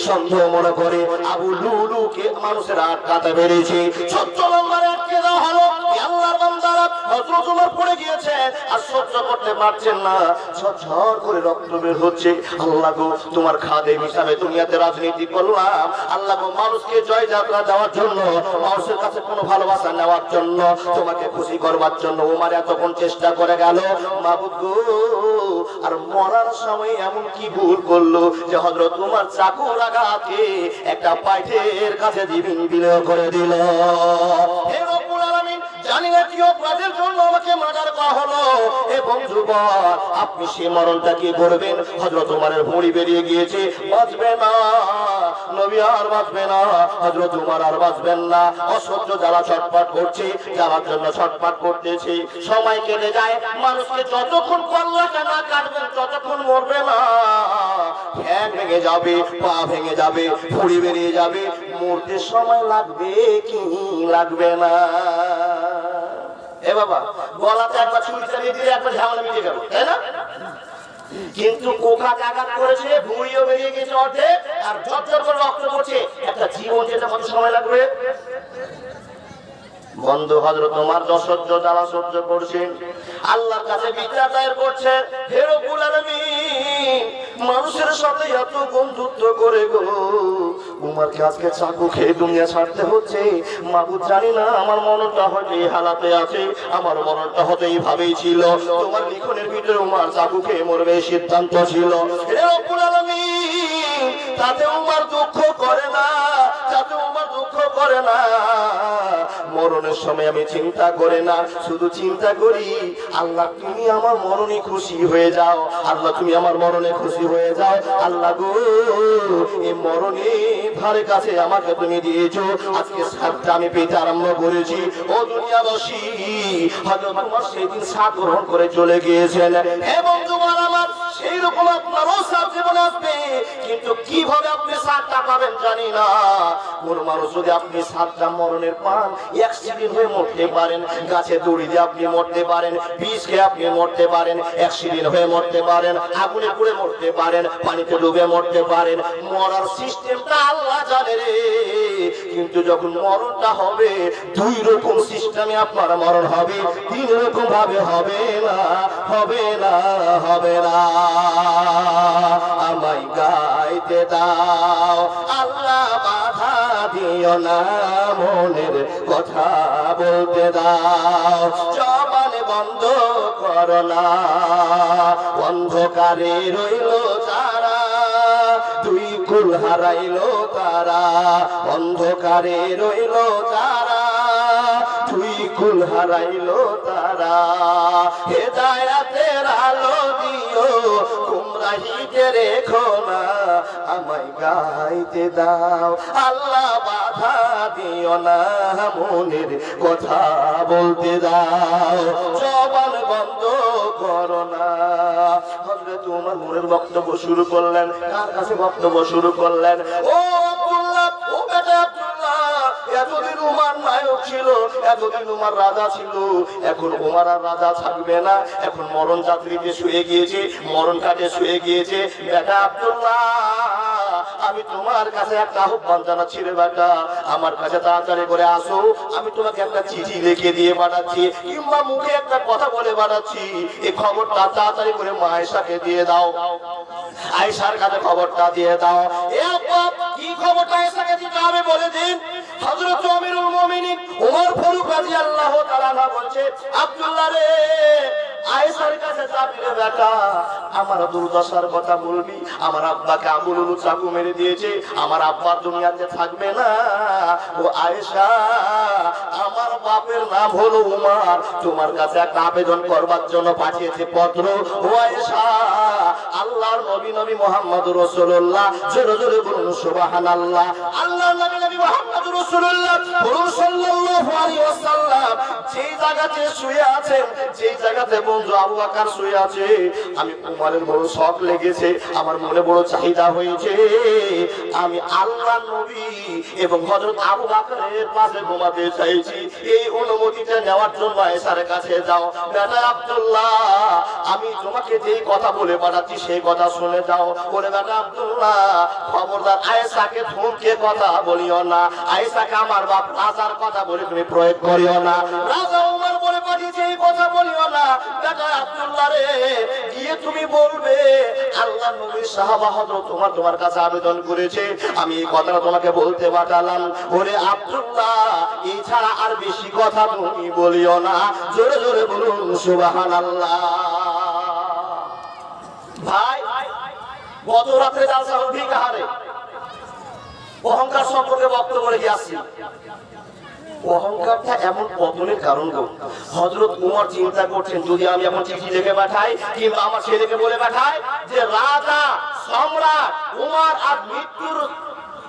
সন্দেহ মনে করে আবু লুলুকে মানুষের আটকাতে পেরেছে। 14 নম্বরে আটকে দেওয়া হলো। আল্লাহর বান্দারা, হযরত উমর পড়ে গিয়েছে, আর সহ্য করতে পারছেন না, ঝরঝর করে রক্ত বের হচ্ছে। আল্লাহ গো, তোমার খাদেম হিসাবে দুনিয়াতে রাজনীতি করলাম, আল্লাহ গো, মানুষকে জয় যাত্রা দেওয়ার জন্য, মানুষের কাছে কোনো ভালোবাসা নেওয়ার জন্য, তোমাকে খুশি করবার জন্য উমর এতক্ষণ চেষ্টা করে গেল। মাবুদ গো, আর মরার সময় এমন কি ভুল করলো যে হযরত উমর চাকুর আঘাতে একটা পাইটের কাছে জীবন বিলীন করে দিল। হে রব্বুল আলামিন, জানি না কি অপরাধের জন্য আমাকে মার্ডার করা হলো। এবং যুবক, আপনি সে মরণটা কি করবেন? হযরত উমরের ভুঁড়ি বেরিয়ে গিয়েছে, বাঁচবে না, নবী আর বাঁচবে না, হযরত উমর আর বাঁচবেন না। অসহ্য জ্বালা ছটফট করছে, জ্বালার জন্য ছটফট করতেছে। সময় কেটে যায়, মানুষকে যতক্ষণ কল্লাটা না কাটবেন ততক্ষণ মরবে না। ঠ্যাং ভেঙে যাবে, পা ভেঙে যাবে, ভুঁড়ি বেরিয়ে যাবে, মরতে সময় লাগবে কি লাগবে না? এ বাবা, গলাতে একবার ছুরি চালিয়ে দিলে একবার ঝামেলা মিটে গেল, তাই না? কিন্তু কোকা আঘাত করেছে, ভুঁড়িও বেরিয়ে গেছে অর্ধেক, আর ঝরঝর করে রক্ত পড়ছে। একটা জীবন যেতে কত সময় লাগবে? বন্ধু, হযরত উমর অসহ্য জ্বালা সহ্য করছেন, আল্লাহর কাছে বিচার দায়ের করছেন। হে রব্বুল আলামিন, মানুষের সাথে এত বন্ধুত্ব করে গো, উমরকে আজকে চাকু খেয়ে দুনিয়া ছাড়তে হচ্ছে। মাবুদ, জানি না আমার মরণটা হয়তো এই হালাতে আছে, আমার মরণটা হয়তো এইভাবেই ছিল। তোমার লিখনের ভিতরে উমর চাকু খেয়ে মরবে সিদ্ধান্ত ছিল। হে রব্বুল আলামিন, তাতে উমর দুঃখ করে না, তাতে উমর দুঃখ করে না। মরণের সময় আমি চিন্তা করে না, শুধু চিন্তা করি, আল্লাহ তুমি আমার মরণে খুশি হয়ে যাও, আল্লাহ তুমি আমার মরণে খুশি হয়ে যাও। আল্লাহ গো, এই মরণে ধারে কাছে আমাকে তুমি দিয়েছো, আজকে সাতটা আমি পেতে আরম্ভ করেছি। ও দুনিয়াবাসী, হযরত উমর সেদিন সাত গ্রহণ করে চলে গিয়েছেন। হে বন্ধুগণ আমার, সেই রকম আপনারও সাত জীবন আসবে, কিন্তু কিভাবে আপনি সাতটা পাবেন জানি না। কোন মানুষ যদি আপনি সাতটা মরণের পান, অ্যাক্সিডেন্ট হয়ে মরতে পারেন, গাছে দড়ি দিয়ে আপনি মরতে পারেন, বিষ খেয়ে আপনি মরতে পারেন, অ্যাক্সিডেন্ট হয়ে মরতে পারেন, আগুনে পুড়ে মরতে পারেন, পানিতে ডুবে মরতে পারেন। মরার সিস্টেমটা আল্লাহ জানে রে। কিন্তু যখন মরণটা হবে, দুই রকম সিস্টেমে আপনার মরণ হবে, তিন রকম ভাবে হবে না, হবে না, হবে না। আমায় গাইতে দাও আল্লাহ, বাধা দিও না, মনের কথা বলতে দাও, জবান বন্ধ করো না। অন্ধকারে রইল যারা, দুই কুল হারাইল তারা, অন্ধকারে রইল যারা, দুই কুল হারাইল তারা। হেদায়াতের আলো দিও, গুমরাহিতে রেখো না, আমায় গাইতে দাও আল্লাহ, বাধা দিও না, মনের কথা বলতে দাও, জবান বন্ধ করো না। হযরত ওমর মনের বক্তব্য শুরু করলেন। কার কাছে বক্তব্য শুরু করলেন? ও আব্দুল্লাহ, ও বেটা আব্দুল্লাহ, এতদিন উমার নায়ক ছিল, এতদিন উমার রাজা ছিল, এখন উমার আর রাজা থাকবে না, এখন মরণ যাত্রীতে শুয়ে গিয়েছে, মরণ কাটে শুয়ে গিয়েছে। বেটা আব্দুল্লাহ, আমি তোমার কাছে একটা আহ্বান জানাচ্ছি রে বেটা, আমার কাছে তাড়াতাড়ি করে আসো। আমি তোমাকে একটা চিঠি লিখে দিয়ে পাঠাচ্ছি, কিংবা মুখে একটা কথা বলে পাঠাচ্ছি, এই খবরটা তাড়াতাড়ি করে মা আয়েশাকে দিয়ে দাও, আয়েশার কাছে খবরটা দিয়ে দাও। এ আব্বা, কি খবরটা আয়েশাকে দিতে হবে বলে দিন। হযরত আমিরুল মুমিনিন ওমর ফারুক রাদিয়াল্লাহু তাআলা বলছে, আব্দুল্লাহ রে, আয়েশার কাছে যাবি রে বেটা, আমার দুর্দশার কথা বলবি। আমার আব্বাকে আঙুল চাকু মেরে দিয়েছে, আমার আব্বা দুনিয়াতে থাকবে না। ও আয়েশা, আমার বাপের নাম হলো উমার, তোমার কাছে একটা আবেদন করবার জন্য পাঠিয়েছে পত্র। ও আয়েশা, আল্লাহর নবী নবী মুহাম্মদুর রাসূলুল্লাহ, জোরে জোরে বলুন সুবহানাল্লাহ। আল্লাহর নবী নবী মুহাম্মদুর রাসূলুল্লাহ বলুন সাল্লাল্লাহু আলাইহি ওয়াসাল্লাম যেই জায়গাতে শুয়ে আছেন, যেই জায়গাতে বন্ধু আবু বকর শুয়ে আছে, আমি উমারের বড় শখ লেগেছে, আমার মনে বড় চাহিদা হয়েছে, আমি আল্লাহর নবী এবং হযরত আবু বকরের পাশে ঘুমাতে চাইছি। এই অনুমতিটা নেওয়ার জন্য আয়েশার কাছে যাও। বেটা আব্দুল্লাহ, আমি তোমাকে যেই কথা বলে পাঠাচ্ছি সেই কথা শুনে যাও। বলে বেটা আব্দুল্লাহ, খবরদার আয়েশাকে ধমকে কথা বলিও না, আয়েশাকে আমার বাপ রাজার কথা বলে তুমি প্রয়োগ করিও না, রাজা উমর বলে পাঠিয়েছে এই কথা বলিও না। বেটা আব্দুল্লাহ রে, গিয়ে তুমি বলবে আল্লাহর নবীর সাহাবা হযরত ওমর তোমার কাছে আবেদন করেছে, আমি এই কথাটা তোমাকে বলতে পাঠালাম। ওরে আব্দুল্লাহ, এই ছাড়া আর বেশি কথা তুমি বলিও না, জোরে জোরে বলুন সুবহানাল্লাহ। ভাই, গত রাতে জালসা হল ঠিক হারে অহংকার সম্পর্কে বক্তব্য রেখে আসছি। অহংকারটা এমন পতনের কারণ গো। হযরত ওমর চিন্তা করছেন, যদি আমি এখন চিঠি লিখে পাঠাই কিংবা আমার ছেলেকে বলে পাঠাই যে রাজা সম্রাট ওমর আর মৃত্যুর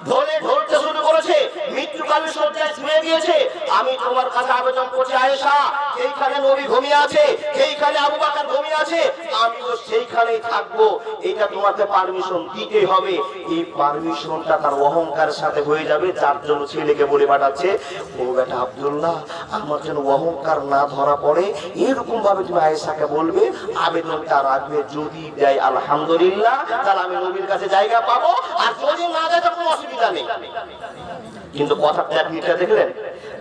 ঢোলে ঢলতে শুরু করেছে, মৃত্যুকালীন শয্যায় শুয়ে গিয়েছে, আমি তোমার কাছে আবেদন করছি আয়েশা, এইখানে নবী ঘুমিয়ে আছে, এইখানে আবু বকর ঘুমিয়ে আছে, আমি তো সেইখানেই থাকবো, এটা তোমাকে পারমিশন দিতে হবে। এই পারমিশনটা তার অহংকারের সাথে হয়ে যাবে, যার জন্য ছেলেকে বলে পাঠাচ্ছে, ও বেটা আব্দুল্লাহ, আমার যেন অহংকার না ধরা পড়ে, এরকম ভাবে তুমি আয়েশাকে বলবে, আবেদনটা রাখবে, যদি দেয় আলহামদুলিল্লাহ, তাহলে আমি নবীর কাছে জায়গা পাবো, আর যদি না দেয় তখন অসুবিধা নেই। কিন্তু কথা টেকনিকটা দেখলেন,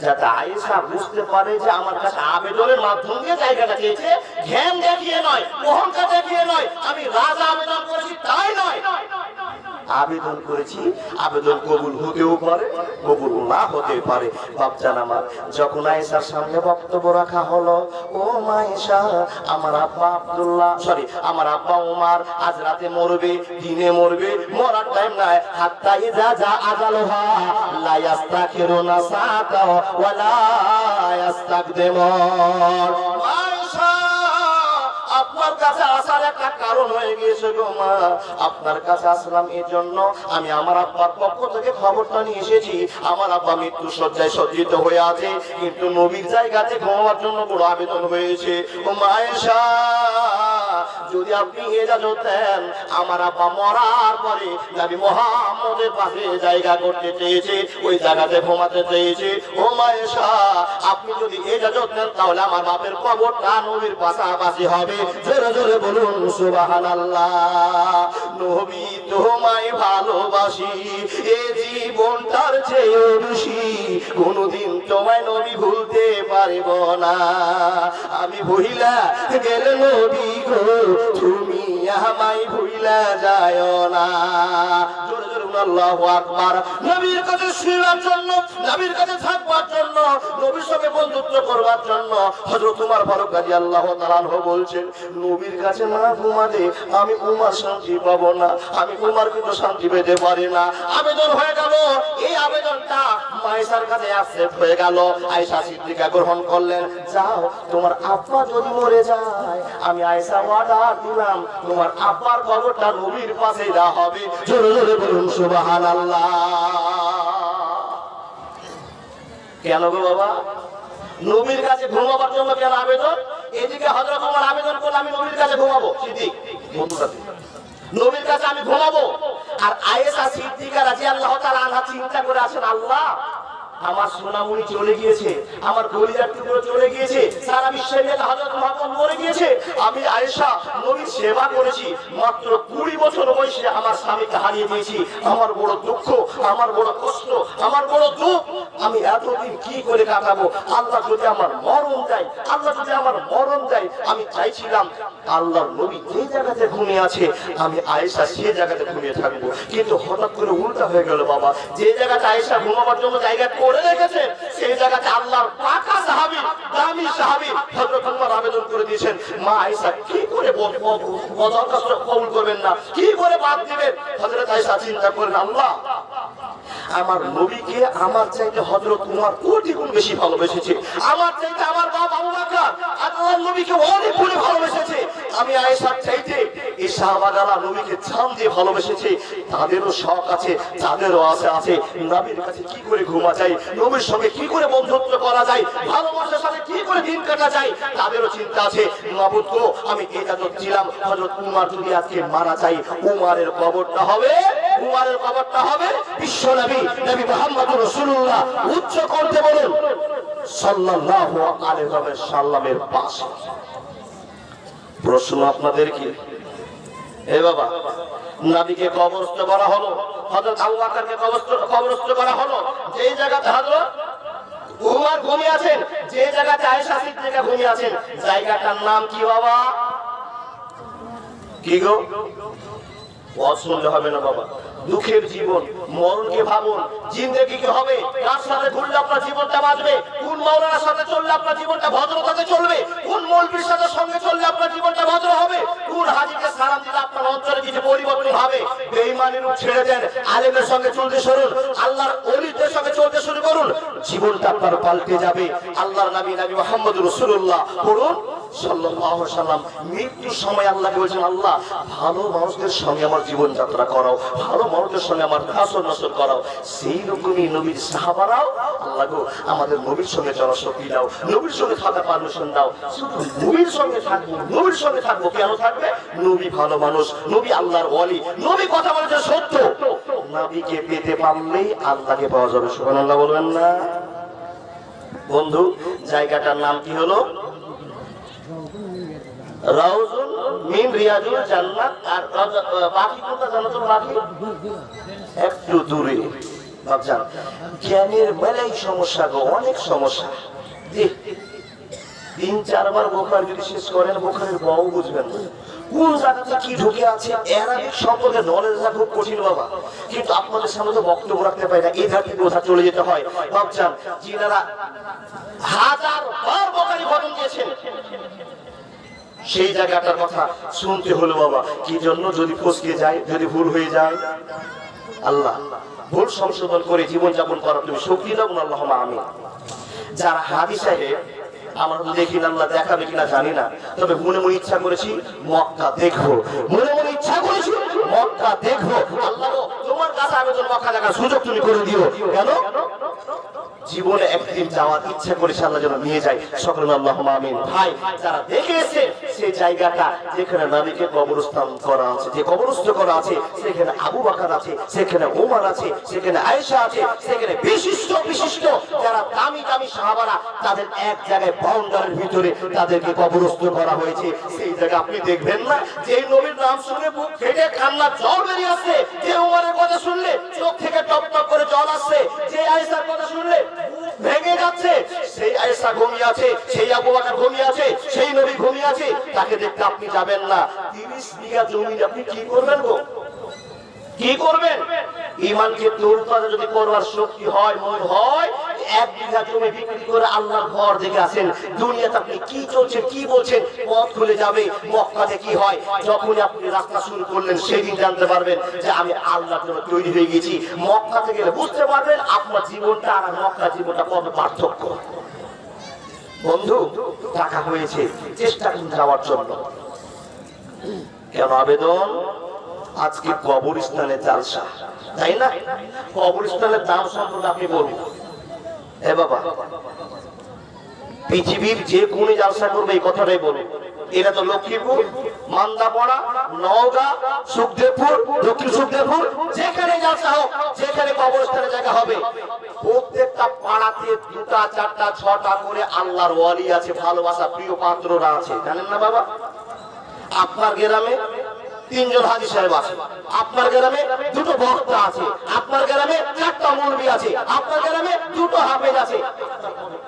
যাতে আয়েশা বুঝতে পারে যে আমার কাছে আবেদনের মাধ্যম দিয়ে জায়গাটা চেয়েছে, জ্ঞান দেখিয়ে নয়, অহংকার দেখিয়ে নয়, আমি রাজা আবেদন করেছি তাই নয়, আবেদন করেছি, আবেদন কবুল হতেও পারে, কবুল না হতে পারে। বাপজান আমার, যখন আয়েশার সামনে বক্তব্য রাখা হলো, ও আয়েশা, আমার আব্বা আব্দুল্লাহ, সরি আমার আব্বা ওমর আজ রাতে মরবে, দিনে মরবে, মরার টাইম নাই, হাত্তা ইজা যা আজালুহা লা ইস্তাখিরুনা সাআতা ওয়া লা ইস্তাকদিমুন। আয়েশা, আপনার কাছে আসার একটা কারণ হয়ে গিয়েছে গো মা, আপনার কাছে আসলাম এই জন্য, আমি আমার আব্বার পক্ষ থেকে খবরটা নিয়ে এসেছি, আমার আব্বা মৃত্যু শয্যায় সজ্জিত হয়ে আছে, কিন্তু নবীর জায়গাতে ঘুমাবার জন্য বড় আবেদন হয়েছে। ও মা আয়েশা, যদি আপনি ইজাজত দেন, আমার আব্বা মরার পরে নবী মুহাম্মদের পাশে জায়গা করতে চেয়েছে, ওই জায়গাতে ঘুমাতে চেয়েছে। ও মা আয়েশা, আপনি যদি ইজাজত দেন তাহলে আমার বাপের কবরটা নবীর পাশাপাশি হবে। জোরে জোরে বলুন সুবহানাল্লাহ। নবী তোমায় ভালোবাসি, এ জীবনটার চেয়ে বেশি, কোনদিন তোমায় নবী ভুলতে পারব না। আমি ভুইলা গেলে নবী গো, তুমি আমায় ভুইলা যায় না। জোরে জোরে বলুন আল্লাহু আকবার। নবীর কাছে শুনার জন্য, নবীর কাছে থাকবার জন্য, নবীর সঙ্গে বন্ধুত্ব করবার জন্য হযরত উমর ফারুক রাদিয়াল্লাহু তাআলা আনহু বলছেন, নবীর কাছে না ঘুমালে আমি উমর শান্তি পাবো না, আমি উমর কিন্তু শান্তি পেতে পারি না। আবেদন হয়ে গেল, এই আবেদনটা আয়েশার কাছে অ্যাকসেপ্ট হয়ে গেল। আয়েশা সিদ্দিকা গ্রহণ করলেন, যাও তোমার আব্বা যদি মরে যায়, আমি আয়েশা ওয়াদা দিলাম তোমার আব্বার কবরটা নবীর পাশে দেওয়া হবে। জোরে জোরে বলুন সুবহানাল্লাহ। কেন গো বাবা? নবীর কাছে ঘুমাবার জন্য কেন আবেদন? এদিকে হযরত ওমর আবেদন করলে আমি নবীর কাছে ঘুমাবো, সিদ্দিক নবীর কাছে আমি ঘুমাবো। আর আয়েশা সিদ্দিকা রাদিয়াল্লাহু তাআলা আনহা চিন্তা করে আছেন, আল্লাহ আমার সোনামণি চলে গিয়েছে, আমার কলিজার টুকরো চলে গিয়েছে, সারা বিশ্বের নেতা হযরত মুহাম্মদ মরে গিয়েছে, আমি আয়েশা নবীর সেবা করেছি, মাত্র 20 বছর বয়সে আমার স্বামীকে হারিয়ে দিয়েছি। আমার বড় দুঃখ, আমার বড় কষ্ট, আমার বড় দুঃখ, আমি এতদিন কি করে কাটাবো? আল্লাহ যদি আমার মরণ দেয়, আল্লাহ যদি আমার মরণ দেয়, আমি চাইছিলাম আল্লাহর নবী যে জায়গাতে ঘুমিয়ে আছে আমি আয়েশা সেই জায়গাতে ঘুমিয়ে থাকবো। কিন্তু হঠাৎ করে উল্টা হয়ে গেল বাবা। যে জায়গাতে আয়েশা ঘুমাবার জন্য জায়গা করে রেখেছে, সেই জায়গাতে আল্লাহর পাকা সাহাবী, দামি সাহাবী হযরত ওমর আবেদন করে দিয়েছেন, মা আয়েশা কি করে দরখাস্ত কবুল করবেন না, কি করে বাদ দিবেন? হযরত আয়েশা চিন্তা করেন, আল্লাহ আমার নবীকে আমার চাইতে হযরত ওমর কোটি গুণ বেশি ভালোবেসেছে, আমার চাইতে আমার বাপ আবু বকর আল্লাহর নবীকে অনেক গুণ ভালোবেসেছে। আমি আয়েশার চাইতে এই সাহাবারা নবীকে জান দিয়ে ভালোবেসেছে, তাদেরও শখ আছে, তাদেরও আশা আছে, নবীর কাছে কি করে ঘুমা যায়, নবীর সঙ্গে কি করে বন্ধুত্ব করা যায়, ভালোবাসার সাথে কি করে দিন কাটা যায়, তাদেরও চিন্তা আছে। মাবুদ গো, আমি এটা তো ছিলাম হযরত ওমর যদি আজকে মারা যায়, ওমরের কবরটা হবে, ওমরের কবরটা হবে বিশ্ব নবী নবী মুহাম্মদুর রাসূলুল্লাহ উচ্চ করতে বলেন সাল্লাল্লাহু আলাইহি ওয়াসাল্লামের পাশে। প্রশ্ন আপনাদের কি, এ বাবা নবীকে কবরস্থ করা হলো, হযরত আবু বকরকে কবরস্থ করা হলো, যেই জায়গাতে হযরত ওমর ঘুমিয়ে আছেন, যে জায়গাতে আয়েশা সিদ্দিকা ঘুমিয়ে আছেন, জায়গাটার নাম কি বাবা? কি গো? শুনলে হবে না বাবা। দুঃখের জীবন, মরণকে ভাবুন, জিন্দেগি কি হবে, কার সাথে ঘুরলে আপনার জীবনটা বাঁচবে, কোন মাওলানার সাথে চললে আপনার জীবনটা ভদ্রতাতে চলবে, কোন মৌলবীর সাথে সঙ্গে চললে আপনার জীবনটা ভদ্র হবে, কোন হাজীকে সালাম দিলে আপনার অন্তরে কিছু পরিবর্তন হবে। বেঈমানের রূপ ছেড়ে দেন, আলেমের সঙ্গে চলতে শুরুন, আল্লাহর ওলিদের সঙ্গে চলতে শুরু করুন, জীবনটা আপনার পাল্টে যাবে। আল্লাহর নবী নবী মুহাম্মদুর রাসূলুল্লাহ পড়ুন সাল্লাল্লাহু আলাইহি ওয়াসাল্লাম মৃত্যুর সময় আল্লাহকে বলেছেন, আল্লাহ ভালো মানুষদের সঙ্গে আমার জীবন যাত্রা করাও, ভালো মানুষদের সঙ্গে আমার হাসর নসর করাও। সেই রকমই নবীর সাহাবারাও, আল্লাহ গো আমাদের নবীর সঙ্গে চলার শক্তি দাও, নবীর সঙ্গে থাকা পারমিশন দাও, শুধু নবীর সঙ্গে থাকবো, নবীর সঙ্গে থাকবো। কেন থাকবে? নবী ভালো মানুষ, নবী আল্লাহর ওয়ালি, নবী কথা বলেছে সত্য, নবীকে পেতে পারলেই আল্লাহকে পাওয়া যাবে। সুবহানাল্লাহ বলবেন না? বন্ধু, জায়গাটার নাম কি হলো? রাউজুন মিন রিয়াজুল জান্নাত। আর বাকি কোনটা জানো তো? বাকি একটু দূরে। ভাবছেন জ্ঞানের মেলাই সমস্যা গো, অনেক সমস্যা। 3-4 বার বুখারী যদি শেষ করেন, বুখারীর বউ বুঝবেন না, কোন জায়গাতে কি ঢুকে আছে। অ্যারাবিক সম্পর্কে নলেজ রাখা খুব কঠিন বাবা, কিন্তু আপনাদের সামনে তো বক্তব্য রাখতে পারি না, এই ধার থেকে ওঠা চলে যেতে হয়। ভাবছেন যিনারা 1000 বার বুখারী খতম দিয়েছেন, সেই জায়গাটার কথা শুনতে হলো বাবা। কি জন্য? যদি ফসকে যায়, যদি ভুল হয়ে যায়, আল্লাহ ভুল সংশোধন করে জীবনযাপন করার তুমি শক্তি দাও। আল্লাহুম্মা আমিন। যারা হাদিস সাহেব আমরা তো দেখি না, আল্লাহ দেখাবে কিনা জানি না, তবে মনে মনে ইচ্ছা করেছি মক্কা দেখবো, মনে মনে ইচ্ছা করেছি মক্কা দেখবো। আল্লাহ তোমার কাছে আবেদন, মক্কা দেখার সুযোগ তুমি করে দিও। কেন? জীবনে একদিন যাওয়ার ইচ্ছা করেছে, আল্লাহ যেন নিয়ে যায়। সকলে আল্লাহুম্মা আমিন। ভাই যারা দেখে এসেছে সেই জায়গাটা যেখানে নবীকে কবরস্থান করা আছে, যে কবরস্থ করা আছে, সেখানে আবু বকর আছে, সেখানে ওমর আছে, সেখানে আয়েশা আছে, সেখানে বিশিষ্ট বিশিষ্ট যারা দামি দামি সাহাবারা, তাদের এক জায়গায় বাউন্ডারির ভিতরে তাদেরকে কবরস্থ করা হয়েছে। সেই জায়গা আপনি দেখবেন না যে নবীর নাম শুনে বুক ফেটে কান্নার জল বেরিয়ে আসছে, যে ওমরের কথা শুনলে চোখ থেকে টপ টপ করে জল আসছে, যে আয়েশার কথা শুনলে ভেঙে যাচ্ছে, সেই আয়েশা ঘুমিয়ে আছে, সেই আবু বকর ঘুমিয়ে আছে, সেই নবী ঘুমিয়ে আছে, তাকে দেখতে আপনি যাবেন না। 30 বিঘা জমি আপনি কি করবেন গো? কি করবেন? ঈমানকে তরতাজা যদি করবার শক্তি হয়, মন হয়, 1 বিঘা জমি বিক্রি করে আল্লাহর ঘর দেখে আসেন। দুনিয়াতে আপনি কি চলছে, কি বলছেন, পথ খুলে যাবে। মক্কাতে কি হয়, যখন আপনি রাস্তা শুরু করলেন সেদিন জানতে পারবেন যে আমি আল্লাহর জন্য তৈরি হয়ে গেছি। মক্কাতে গেলে বুঝতে পারবেন আপনার জীবনটা আর মক্কার জীবনটা কত পার্থক্য। বন্ধু, টাকা হয়েছে, চেষ্টা করুন যাওয়ার জন্য। কেন আবেদন? আজকে কবরস্থানে জালসা, তাই না? কবরস্থানের দাম সম্পর্কে আপনি বলুন। এ বাবা, পৃথিবীর যে কোন জালসা করবে এই কথাটাই বলুন। এটা তো লক্ষ্মীপুর, মান্দাপাড়া, নওগাঁ, সুখদেবপুর, দক্ষিণ সুখদেবপুর, যেখানে জালসা হোক, যেখানে কবরস্থানে জায়গা হবে, প্রত্যেকটা পাড়াতে 2টা 4টা 6টা করে আল্লাহর ওয়ালি আছে, ভালোবাসা প্রিয় পাত্ররা আছে, জানেন না বাবা? আপনার গ্রামে 3 জন হাজী সাহেব আছে, আপনার গ্রামে 2টো বক্তা আছে, আপনার গ্রামে 4টা মৌলবি আছে, আপনার গ্রামে 2টো হাফেজ আছে।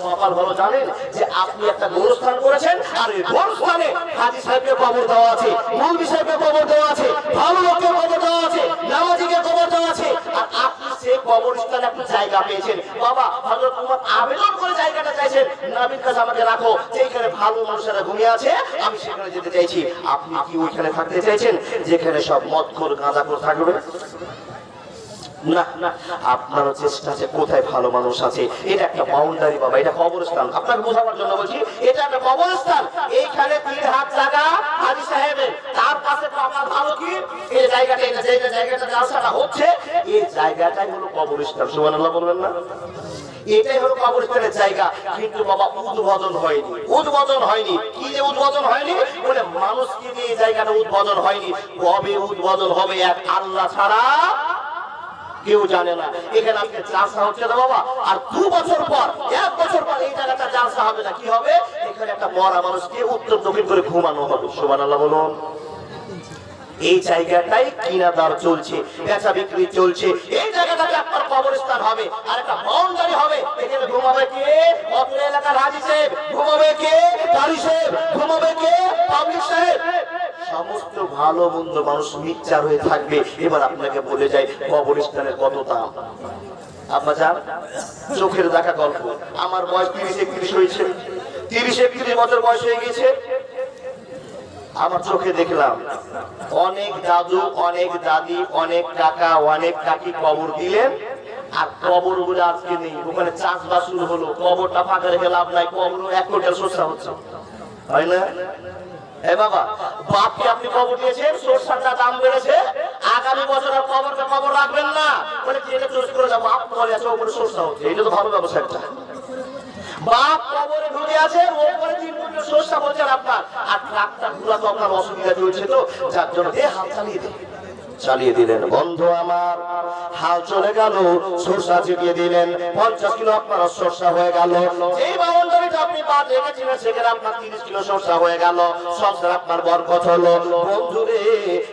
কপাল ভালো জানেন যে আপনি একটা গোরস্থান করেছেন, আর এই গোরস্থানে হাজী সাহেবকে কবর দেওয়া আছে, মৌলবি সাহেবকে কবর দেওয়া আছে, ভালো লোককে কবর দেওয়া আছে, নামাজিকে কবর দেওয়া আছে, আর আপনি সেই কবরস্থানে একটা জায়গা পেয়েছেন। বাবা, হযরত ওমর আবেদন করে জায়গাটা চাইছেন, নবীর কাছে আমাকে রাখো, যেখানে ভালো মানুষেরা ঘুমিয়ে আছে, আমি সেখানে যেতে চাইছি। আপনি কি ওইখানে থাকতে চাইছেন যেখানে সব মদখোর গাঁজাখোর থাকবে? না, আপনারও চেষ্টা আছে কোথায় ভালো মানুষ আছে। এটা একটা বাউন্ডারি বাবা, এটা কবরস্থান। আপনাকে বোঝাবার জন্য বলছি, এটা একটা কবরস্থান। এইখানে 3 হাত জায়গা হাজী সাহেবের, তার পাশে তো আপনার ভালো কি এই জায়গাটা, এই জায়গাটা জালসাটা হচ্ছে, এই জায়গাটাই হলো কবরস্থান। সুবহানাল্লাহ বলবেন না? এটাই হলো কবরস্থানের জায়গা। কিন্তু বাবা উদ্বোধন হয়নি, উদ্বোধন হয়নি। কি যে উদ্বোধন হয়নি বলে মানুষকে দিয়ে এই জায়গাটা উদ্বোধন হয়নি। কবে উদ্বোধন হবে এক আল্লাহ ছাড়া কেউ জানে না। এখানে আজকে জালসা হচ্ছে না বাবা, আর 2 বছর পর, 1 বছর পর এই জায়গাটা জালসা হবে না। কি হবে? এখানে একটা মরা মানুষকে উত্তর দক্ষিণ করে ঘুমানো হবে। সুবহানাল্লাহ বলুন। এই জায়গাটাই কিনাদার চলছে, বেচা বিক্রি চলছে। এই জায়গাটাতে আপনার কবরস্থান হবে, আর একটা বাউন্ডারি হবে। এখানে ঘুমাবে কে? অত্র এলাকার হাজী সাহেব। ঘুমাবে কে? কারি সাহেব। ঘুমাবে কে? পাবলিক সাহেব। সমস্ত ভালো মন্দ মানুষ মিক্সচার হয়ে থাকবে। এবার আপনাকে বলে যাই কবরস্থানের কত দাম। আপনার জান, চোখের দেখা গল্প। আমার বয়স 30-31 হয়েছে, 30-31 বছর বয়স হয়ে গেছে। আমার চোখে দেখলাম অনেক দাদু, অনেক দাদি, অনেক কাকা, অনেক কাকি কবর দিলেন, আর কবর গুলো আজকে নেই। ওখানে চাষবাস শুরু হলো, কবরটা ফাঁকা রেখে লাভ নাই, কবর 1 কোটি সরষা হচ্ছে, হয় না? এ বাবা, বাপকে আপনি কবর দিয়েছেন, সরষাটা দাম বেড়েছে, আগামী বছর আর কবরটা কবর রাখবেন না, বলে কি এটা চুজ করে যাবো, আপনার আছে ওপরে সরষা হচ্ছে। এটা তো ভালো ব্যবসা একটা। বাপ কবরে ঢুকে আছে, ওপরে 3 কোটি সরষা বলছেন আপনার, আর ট্রাক্টর গুলা তো আপনার অসুবিধা চলছে, তো যার জন্য হাল চালিয়ে দিলেন। বন্ধু আমার, হাল চলে গেল, সরষা ছিটিয়ে দিলেন, 50 কিলো আপনার সরষা হয়ে গেল। এই বাউন্ডারিটা আপনি বাদ রেখেছিলেন, সেখানে আপনার 30 কিলো সরষা হয়ে গেল, সংসার আপনার বরকত হলো। বন্ধু রে,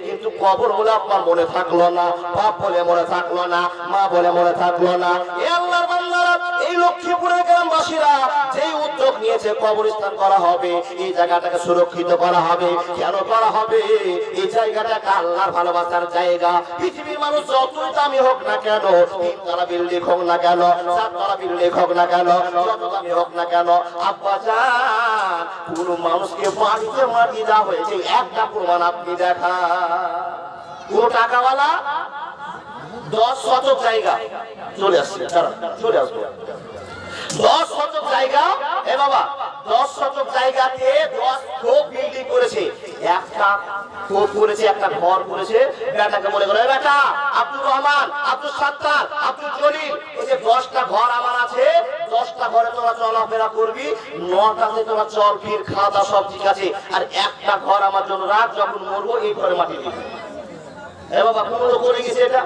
কিন্তু কবর বলে আপনার মনে থাকলো না, বাপ বলে মনে থাকলো না, মা বলে মনে থাকলো না। এ আল্লাহর বান্দারা, এই লক্ষ্মীপুরের গ্রামবাসীরা যেই উদ্যোগ নিয়েছে কবরস্থান করা হবে, এই জায়গাটাকে সুরক্ষিত করা হবে। কেন করা হবে? এই জায়গাটাকে আল্লাহর ভালোবাসার জায়গা। পৃথিবীর মানুষ যতই দামি হোক না কেন, 3 তলা বিল্ডিং হোক না কেন, 4 তলা বিল্ডিং হোক না কেন, যত দামি হোক না কেন, আব্বা জান, কোন মানুষকে বাড়িতে মাটি দেওয়া হয়েছে একটা প্রমাণ আপনি দেখা। কোন টাকাওয়ালা 10 শতক জায়গা চলে আসছে, চলে আসবে 10 শতক জায়গা। এ বাবা, 10 শতক জায়গাতে 10 খোপ বিল্ডিং করেছে, একটা খোপ করেছে, একটা ঘর করেছে। বেটাকে বলে গেল, বেটা আব্দুর রহমান, আব্দুল সাত্তার, আব্দুল জলিল, এই যে 10টা ঘর আমার আছে, 10টা ঘরে তোরা চলাফেরা করবি, 9টাতে তোরা চল ফির খাওয়া দাওয়া সব ঠিক আছে, আর একটা ঘর আমার জন্য রাখ, যখন মরবো এই ঘরে মাটি দিবি। এ বাবা কোনো করে গেছে এটা?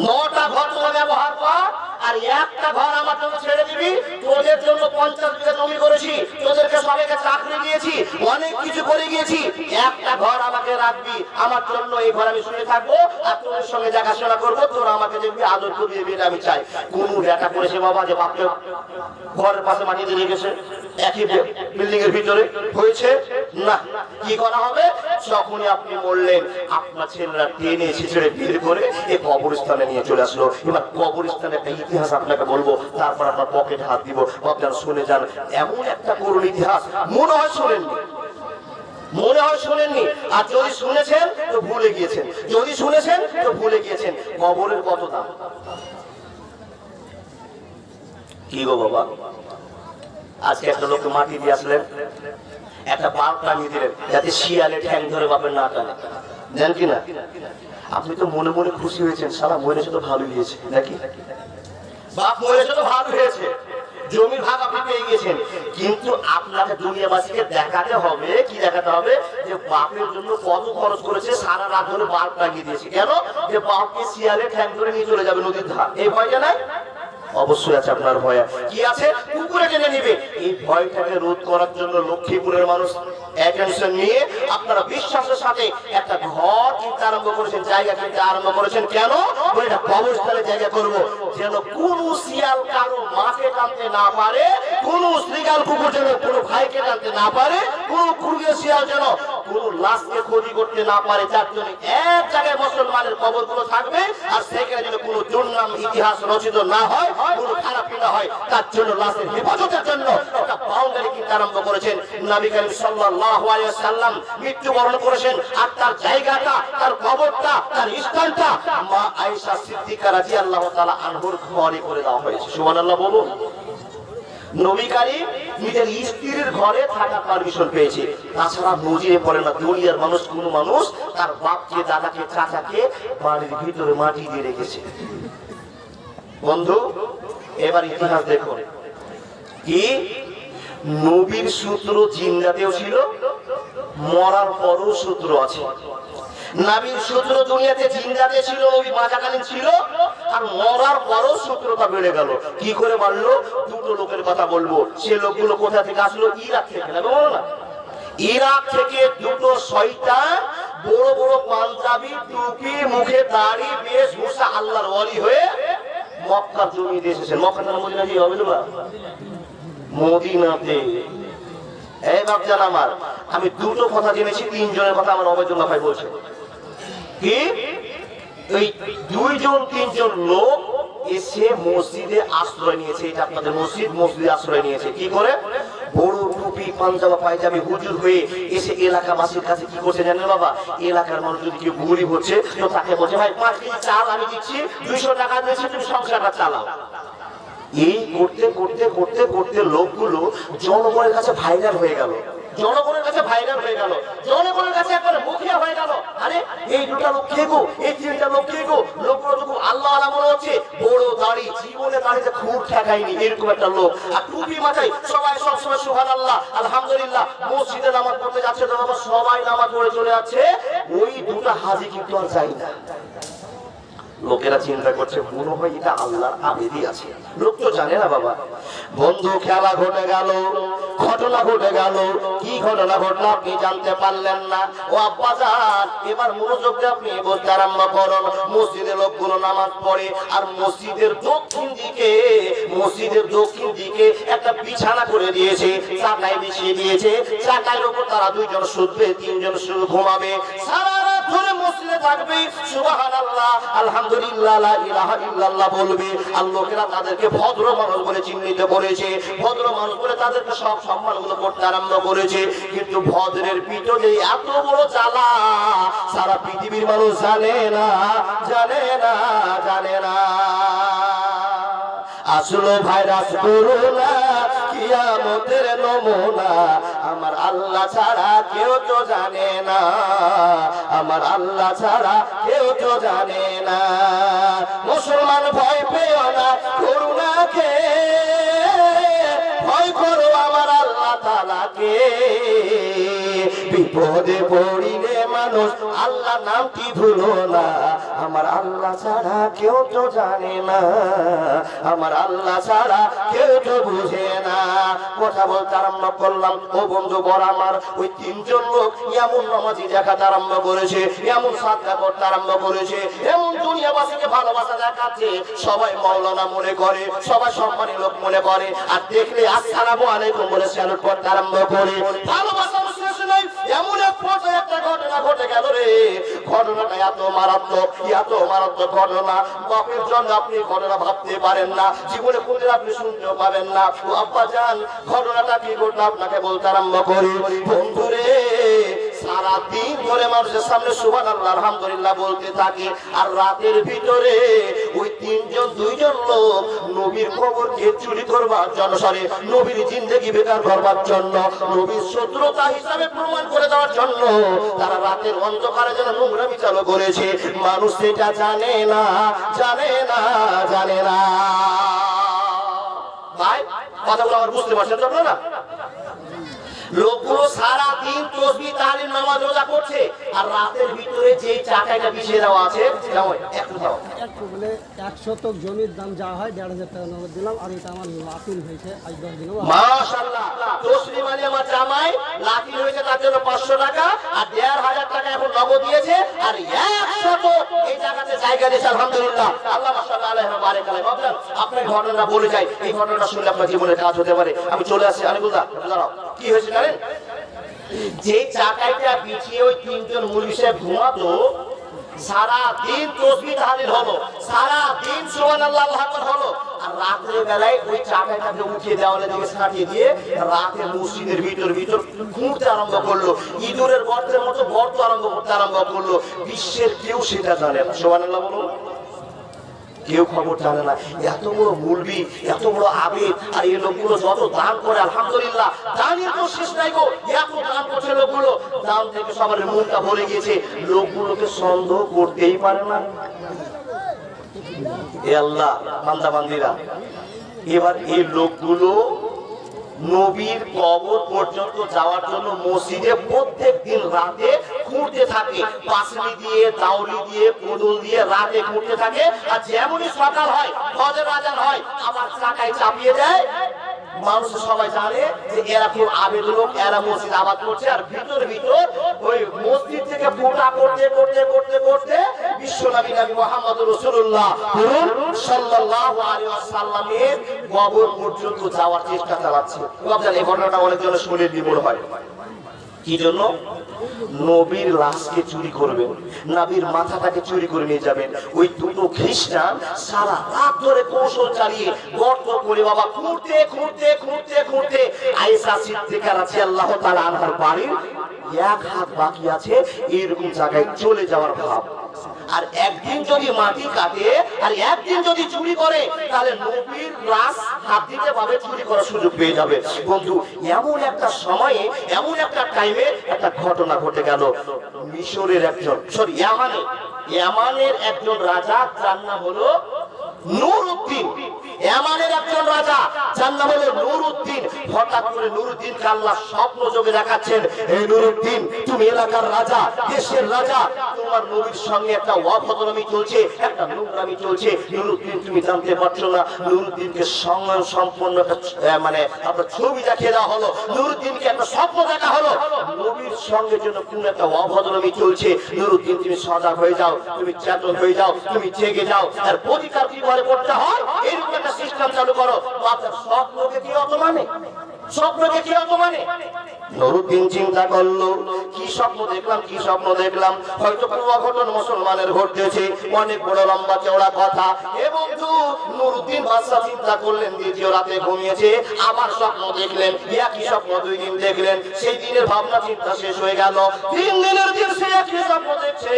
9টা ঘর তোরা ব্যবহার কর, আর একটা ঘর আমার জন্য ছেড়ে দিবি। তোদের জন্য 50 বিঘা জমি করেছি, তোদেরকে সবাইকে চাকরি দিয়েছি, অনেক কিছু করে গিয়েছি, একটা ঘর আমাকে রাখবি আমার জন্য। এই ঘর আমি শুনে থাকবো আর তোদের সঙ্গে দেখাশোনা করবো, তোরা আমাকে দেখবি, আদর করবি, এটা আমি চাই। কোন ব্যাটা করেছে বাবা যে বাপকে ঘরের পাশে মাটি দিয়ে রেখেছে একই বিল্ডিং এর ভিতরে? হয়েছে না। কি করা হবে? যখনই আপনি বললেন আপনার ছেলেরা টেনে ছেড়ে বের করে এই কবরস্থানে নিয়ে চলে আসলো। এবার কবরস্থানে একটা ইতিহাস আপনাকে বলবো, তারপর আপনার পকেটে হাত দিব, আপনারা শুনে যান। এমন একটা করুণ ইতিহাস, মনে হয় শোনেননি, মনে হয় শোনেননি, আর যদি শুনেছেন তো ভুলে গিয়েছেন, যদি শুনেছেন তো ভুলে গিয়েছেন। কবরের কত দাম? কি গো বাবা, আজকে একটা লোককে মাটি দিয়ে আসলেন, একটা বাল্ব টাঙিয়ে দিলেন যাতে শিয়ালে ঠ্যাং ধরে বাপের না টানে, জান কি না? আপনি তো মনে মনে খুশি হয়েছেন, সারা মরেছে তো ভালো হয়েছে নাকি? বাপ মরেছে তো ভালো হয়েছে, জমির ভাগ আপনি পেয়ে গেছেন। কিন্তু আপনাকে দুনিয়াবাসীকে দেখাতে হবে, কি দেখাতে হবে? যে বাপের জন্য কত খরচ করেছে, সারা রাত ধরে বাল্ব টাঙিয়ে দিয়েছে। কেন? যে বাপকে শিয়ালে ঠ্যাং ধরে নিয়ে চলে যাবে নদীর ধার। এই ভয়টা নাই? অবশ্যই আছে আপনার ভয়। কি আছে? কুকুরে টেনে নিবে। এই ভয়টাকে রোধ করার জন্য লক্ষ্মীপুরের মানুষ অ্যাটেনশন নিয়ে আপনারা বিশ্বাসের সাথে একটা ঘর কিনতে আরম্ভ করেছেন, জায়গা কিনতে আরম্ভ করেছেন। কেন? এটা কবরস্থানে জায়গা করব, যেন কোন শিয়াল কারো মাকে টানতে না পারে, কোন শ্রীগাল কুকুর যেন কোনো ভাইকে টানতে না পারে, কোন কুকুরের শিয়াল যেন কোন লাশকে ক্ষতি করতে না পারে। যার জন্য এক জায়গায় মুসলমানের কবরগুলো থাকবে, আর সেখানে যেন কোনো দুর্নাম ইতিহাস রচিত না হয়, কোনো খারাপ না হয়, তার জন্য লাশের হেফাজতের জন্য একটা বাউন্ডারি কিনতে আরম্ভ করেছেন। নবী করিম সাল্লাল্লাহু আলাইহি ওয়াসাল্লাম মৃত্যুবরণ করেছেন, আর তার জায়গাটা, তার কবরটা, তার স্থানটা মা আয়েশা সিদ্দিকা রাদিয়াল্লাহু তাআলা আনহার ঘরে করে দেওয়া হয়েছে। সুবহানাল্লাহ বলুন। নবী করিম নিজের স্ত্রীর ঘরে থাকার পারমিশন পেয়েছে। তাছাড়া নজিরে পড়ে না দুনিয়ার মানুষ, কোন মানুষ তার বাপকে, দাদাকে, চাচাকে বাড়ির ভিতরে মাটি দিয়ে রেখেছে। বন্ধু, এবার ইতিহাস দেখুন, কি নবীর সূত্র জিন্দাতেও ছিল, মরার পরও সূত্র আছে। নবীর সূত্র দুনিয়াতে জিন্দাতে ছিল, নবী বাঁচাকালীন ছিল, আর মরার পরও সূত্রটা বেড়ে গেল। কি করে বাড়লো? দুটো লোকের কথা বলবো। সে লোকগুলো কোথা থেকে আসলো? ইরাক থেকে। না বলো না, ইরাক থেকে দুটো শয়তান, বড় বড় পাঞ্জাবি, টুপি, মুখে দাড়ি, বেশভূষা, আল্লাহর ওয়ালি হয়ে মক্কার জমিতে এসেছেন। মক্কা না মদিনা দিয়ে হবে না, মদিনাতে। এই বাপজান আমার, আমি দুটো কথা জেনেছি, তিনজনের কথা আমার অবৈধুল্লাহ ভাই বলছে। কি? এই দুইজন তিনজন লোক এসে মসজিদে আশ্রয় নিয়েছে। এটা আপনাদের মসজিদ, মসজিদে আশ্রয় নিয়েছে। কি করে? বড় টুপি, পাঞ্জাবা, পায়জাবি হুজুর হয়ে এসে এলাকাবাসীর কাছে কি করছে জানেন বাবা? এলাকার মানুষ যদি কেউ গরিব হচ্ছে তো তাকে বলছে, ভাই 5 কেজি চাল আমি দিচ্ছি, 200 টাকা দিয়েছি, তুমি সংসারটা চালাও। এই করতে করতে করতে করতে লোকগুলো জনগণের কাছে ভাইরাল হয়ে গেল, জনগণের কাছে ভাইরাল হয়ে গেল, জনগণের কাছে একবারে মুখিয়া হয়ে গেল। আরে এই দুটা লোক কে গো, এই তিনটা লোক কে গো? লোকগুলো তো খুব আল্লাহ আল্লাহ মনে হচ্ছে, বড় দাড়ি, জীবনে দাড়িতে খুব ঠেকায়নি এরকম একটা লোক, আর টুপি মাথায়, সবাই সবসময় সুবহানাল্লাহ আলহামদুলিল্লাহ। মসজিদে নামাজ পড়তে যাচ্ছে, সবাই নামাজ পড়ে চলে যাচ্ছে, ওই দুটা হাজি কিন্তু আর যায় না। লোকেরা চিন্তা করছে মনে হয় এটা আল্লাহর আবেদী আছে। লোক তো জানে না বাবা। বন্ধু, খেলা ঘটে গেল, ঘটনা ঘটে গেল। কি ঘটনা ঘটনা আপনি জানতে পারলেন না? ও আব্বাজান, এবার মনোযোগ দিয়ে আপনি বলতে আরম্ভ করুন। মসজিদে লোকগুলো নামাজ পড়ে, আর মসজিদের দক্ষিণ দিকে, মসজিদের দক্ষিণ দিকে একটা বিছানা করে দিয়েছে, চাটাই বিছিয়ে দিয়েছে। চাটাইয়ের উপর তারা দুইজন শুধবে, তিনজন শুধু ঘুমাবে, সারা রাত ধরে মসজিদে থাকবে, সুবহানাল্লাহ আলহামদুলিল্লাহ লা ইলাহা ইল্লাল্লাহ বলবে। আর লোকেরা তাদেরকে ভদ্র মানুষ বলে চিহ্নিত করেছে, ভদ্র মানুষ বলে তাদেরকে সব সম্মানগুলো করতে আরম্ভ করেছে। কিন্তু ভদ্রের পিঠে যে এত বড় জ্বালা, সারা পৃথিবীর মানুষ জানে না, জানে না, জানে না। আসলো ভাইরাস করোনা, কিয়ামতের নমুনা, আমার আল্লাহ ছাড়া কেউ তো জানে না, আমার আল্লাহ ছাড়া কেউ তো জানে না। মুসলমান ভয় পেও না করুণাকে, ভয় করো আমার আল্লাহ তাআলাকে। বিপদে পড়িলে মানুষ আল্লাহ নামটি ভুলো না, আমার আল্লাহ ছাড়া কেউ তো জানে না, আমার আল্লাহ ছাড়া কেউ তো বুঝে না। কথা বলতে আরম্ভ করলাম, ও বন্ধু বড় আমার, ওই তিনজন লোক এমন নামাজি দেখাতে আরম্ভ করেছে, এমন সাদকা করতে আরম্ভ করেছে, এমন দুনিয়াবাসীকে ভালোবাসা দেখাচ্ছে, সবাই মাওলানা মনে করে, সবাই সম্মানী লোক মনে করে, আর দেখলে আসসালামু আলাইকুম বলে স্যালুট করতে আরম্ভ করে। ভালোবাসা শেষ নাই, এমন এক পর্যায়ে একটা ঘটনা ঘটে গেল রে। ঘটনাটা এত মারাত্মক, এত মারাত্মক ঘটনা, বাপের জন্য আপনি ঘটনা ভাবতে পারেন না, জীবনে কোনদিন আপনি শুনতেও পাবেন না। ও আব্বা জান, ঘটনাটা কি ঘটনা আপনাকে বলতে আরম্ভ করি। বন্ধুরে, সারা দিন ধরে মানুষের সামনে সুবহানাল্লাহ আলহামদুলিল্লাহ বলতে থাকে, আর রাতের ভিতরে ওই দুইজন লোক নবীর খবরকে চুরি করবার জন্য, সরি নবীর জিন্দেগি বেকার করবার জন্য, নবীর শত্রুতা হিসাবে প্রমাণ করে দেওয়ার জন্য তারা রাতের অন্ধকারে যেন নোংরামি চালু করেছে। মানুষ সেটা জানে না, জানে না, জানে না। ভাই কথাগুলো আমার বুঝতে পারছেন তো না? লোকগুলো সারা দিন তাসবিহ তাহলিল নামাজ রোজা করছে, আর রাতের ভিতরে যে চাকাটা বিছিয়ে দেওয়া আছে, একটু বলে 1 শতক জমির দাম যা হয় 1,500 টাকা নগদ দিলাম, আর এটা আমার লাতিল হয়েছে আজ 10 দিন। মাশাআল্লাহ, তসলিম আলী আমার জামাই লাতিল হয়েছে, তার জন্য 500 টাকা আর 1,500 টাকা এখন নগদ দিয়েছে, আর 1 শতক এই জায়গাতে জায়গা দিয়েছে। আলহামদুলিল্লাহ, আল্লাহ মাশাআল্লাহ আলাইহি ওয়া বারাক আলাইহি। বাবা আপনার ঘটনা বলে যাই, এই ঘটনাটা শুনলে আপনার জীবনের কাজ হতে পারে। আমি চলে আসছি আলিকুল্লাহ, দাঁড়াও। কি হয়েছে জানেন? যে চাকাইটা বিছিয়ে ওই তিনজন মুলবি সাহেব ঘুমাতো, সারা দিন তাসবিহ তাহলিল হলো, সারা দিন সুবহানাল্লাহ আল্লাহু আকবার হলো, আর রাতের বেলায় ওই চাকাটাকে উঠিয়ে দেওয়ালে দিকে সাটিয়ে দিয়ে রাতে মসজিদের ভিতর ঘুরতে আরম্ভ করলো, ইঁদুরের গর্তের মতো গর্ত করতে আরম্ভ করলো। বিশ্বের কেউ সেটা জানে না, সুবহানাল্লাহ বলুন। কেউ খবর জানে না। এত বড় মুলবি, এত বড় আবেদ, আর এই লোকগুলো যত দান করে আলহামদুলিল্লাহ, দানের তো শেষ নাই গো। এত দান করছে লোকগুলো, দান থেকে সবার মনটা ভরে গিয়েছে। লোকগুলোকে সন্দেহ করতেই পারে না। এ আল্লাহ, বান্দা বান্দিরা, এবার এই লোকগুলো নবীর কবর পর্যন্ত যাওয়ার জন্য মসজিদে প্রত্যেক দিন রাতে ঘুরতে থাকে, পাসলি দিয়ে, দাউলি দিয়ে, কোদল দিয়ে রাতে ঘুরতে থাকে। আর যেমনই সকাল হয়, ফজর আজান হয়, আবার চাকায় চাপিয়ে দেয়। মানুষ সবাই জানে যে এরা খুব আবেদ লোক, এরা মসজিদ আবাদ করছে। আর ভিতর ওই মসজিদ থেকে ফুটা করতে করতে করতে করতে বিশ্বনবী নবী মুহাম্মদুর রাসূলুল্লাহ সাল্লাল্লাহু আলাইহি ওয়াসাল্লামের কবর পর্যন্ত যাওয়ার চেষ্টা চালাচ্ছে। আপনারা এই ঘটনাটা অনেকজন শুনে বিমূঢ় হয়। কি জন্য? নবীর লাশকে চুরি করবেন, নবীর মাথাটাকে চুরি করে নিয়ে যাবেন। ওই দুটো খ্রিস্টান সারা রাত ধরে কৌশল চালিয়ে গর্ত করে বাবা খুঁড়তে খুঁড়তে খুঁড়তে খুঁড়তে আয়েশা সিদ্দিকা রাদিয়াল্লাহু তাআলা আনহার বাড়ির 1 হাত বাকি আছে এরকম জায়গায় চলে যাওয়ার ভাব। আর একদিন যদি মাটি কাটে আর একদিন যদি চুরি করে, তাহলে নবীর লাশ হাত দিতে পাবে, চুরি করার সুযোগ পেয়ে যাবে। বন্ধু, এমন একটা সময়ে, এমন একটা টাইমে একটা ঘটনা ঘটে গেল। মিশরের একজন, ইয়ামানের একজন রাজা, যার নাম হলো নুরউদ্দিন। ইয়ামানের একজন রাজা, যার নাম হলো নুরউদ্দিন। হঠাৎ করে নুরউদ্দিনকে আল্লাহ স্বপ্ন যোগে দেখাচ্ছেন, এই নুরউদ্দিন, তুমি এলাকার রাজা, দেশের রাজা, তোমার নবীর সঙ্গে একটা অভদ্রামি চলছে, একটা নোংরামি চলছে। নুরউদ্দিন, তুমি জানতে পারছো না? নুরউদ্দিনকে সংগ্রাম সম্পন্ন একটা আপনার ছবি দেখিয়ে দেওয়া হলো। নুরউদ্দিনকে একটা স্বপ্ন দেখা হলো, নবীর সঙ্গে জন্য কোন একটা অভদ্রামি চলছে। নুরউদ্দিন, তুমি সজাগ হয়ে যাও, তুমি চেতন হয়ে যাও, তুমি জেগে যাও, আর প্রতিকার কিভাবে করতে হয় এরকম একটা সিস্টেম চালু করো। আপনার স্বপ্নকে কি অত মানে? স্বপ্নকে কি অত মানে? নুরউদ্দিন চিন্তা করলো, কি স্বপ্ন দেখলাম, কি স্বপ্ন দেখলাম, হয়তো কোনো অঘটন মুসলমানের ঘটতেছে, অনেক বড় লম্বা চওড়া কথা। এবং নুরউদ্দিন বাদশা চিন্তা করলেন, দ্বিতীয় রাতে ঘুমিয়েছে, আবার স্বপ্ন দেখলেন, একই স্বপ্ন 2 দিন দেখলেন। সেই দিনের ভাবনা চিন্তা শেষ হয়ে গেল, 3 দিনের দিন সে একই স্বপ্ন দেখছে।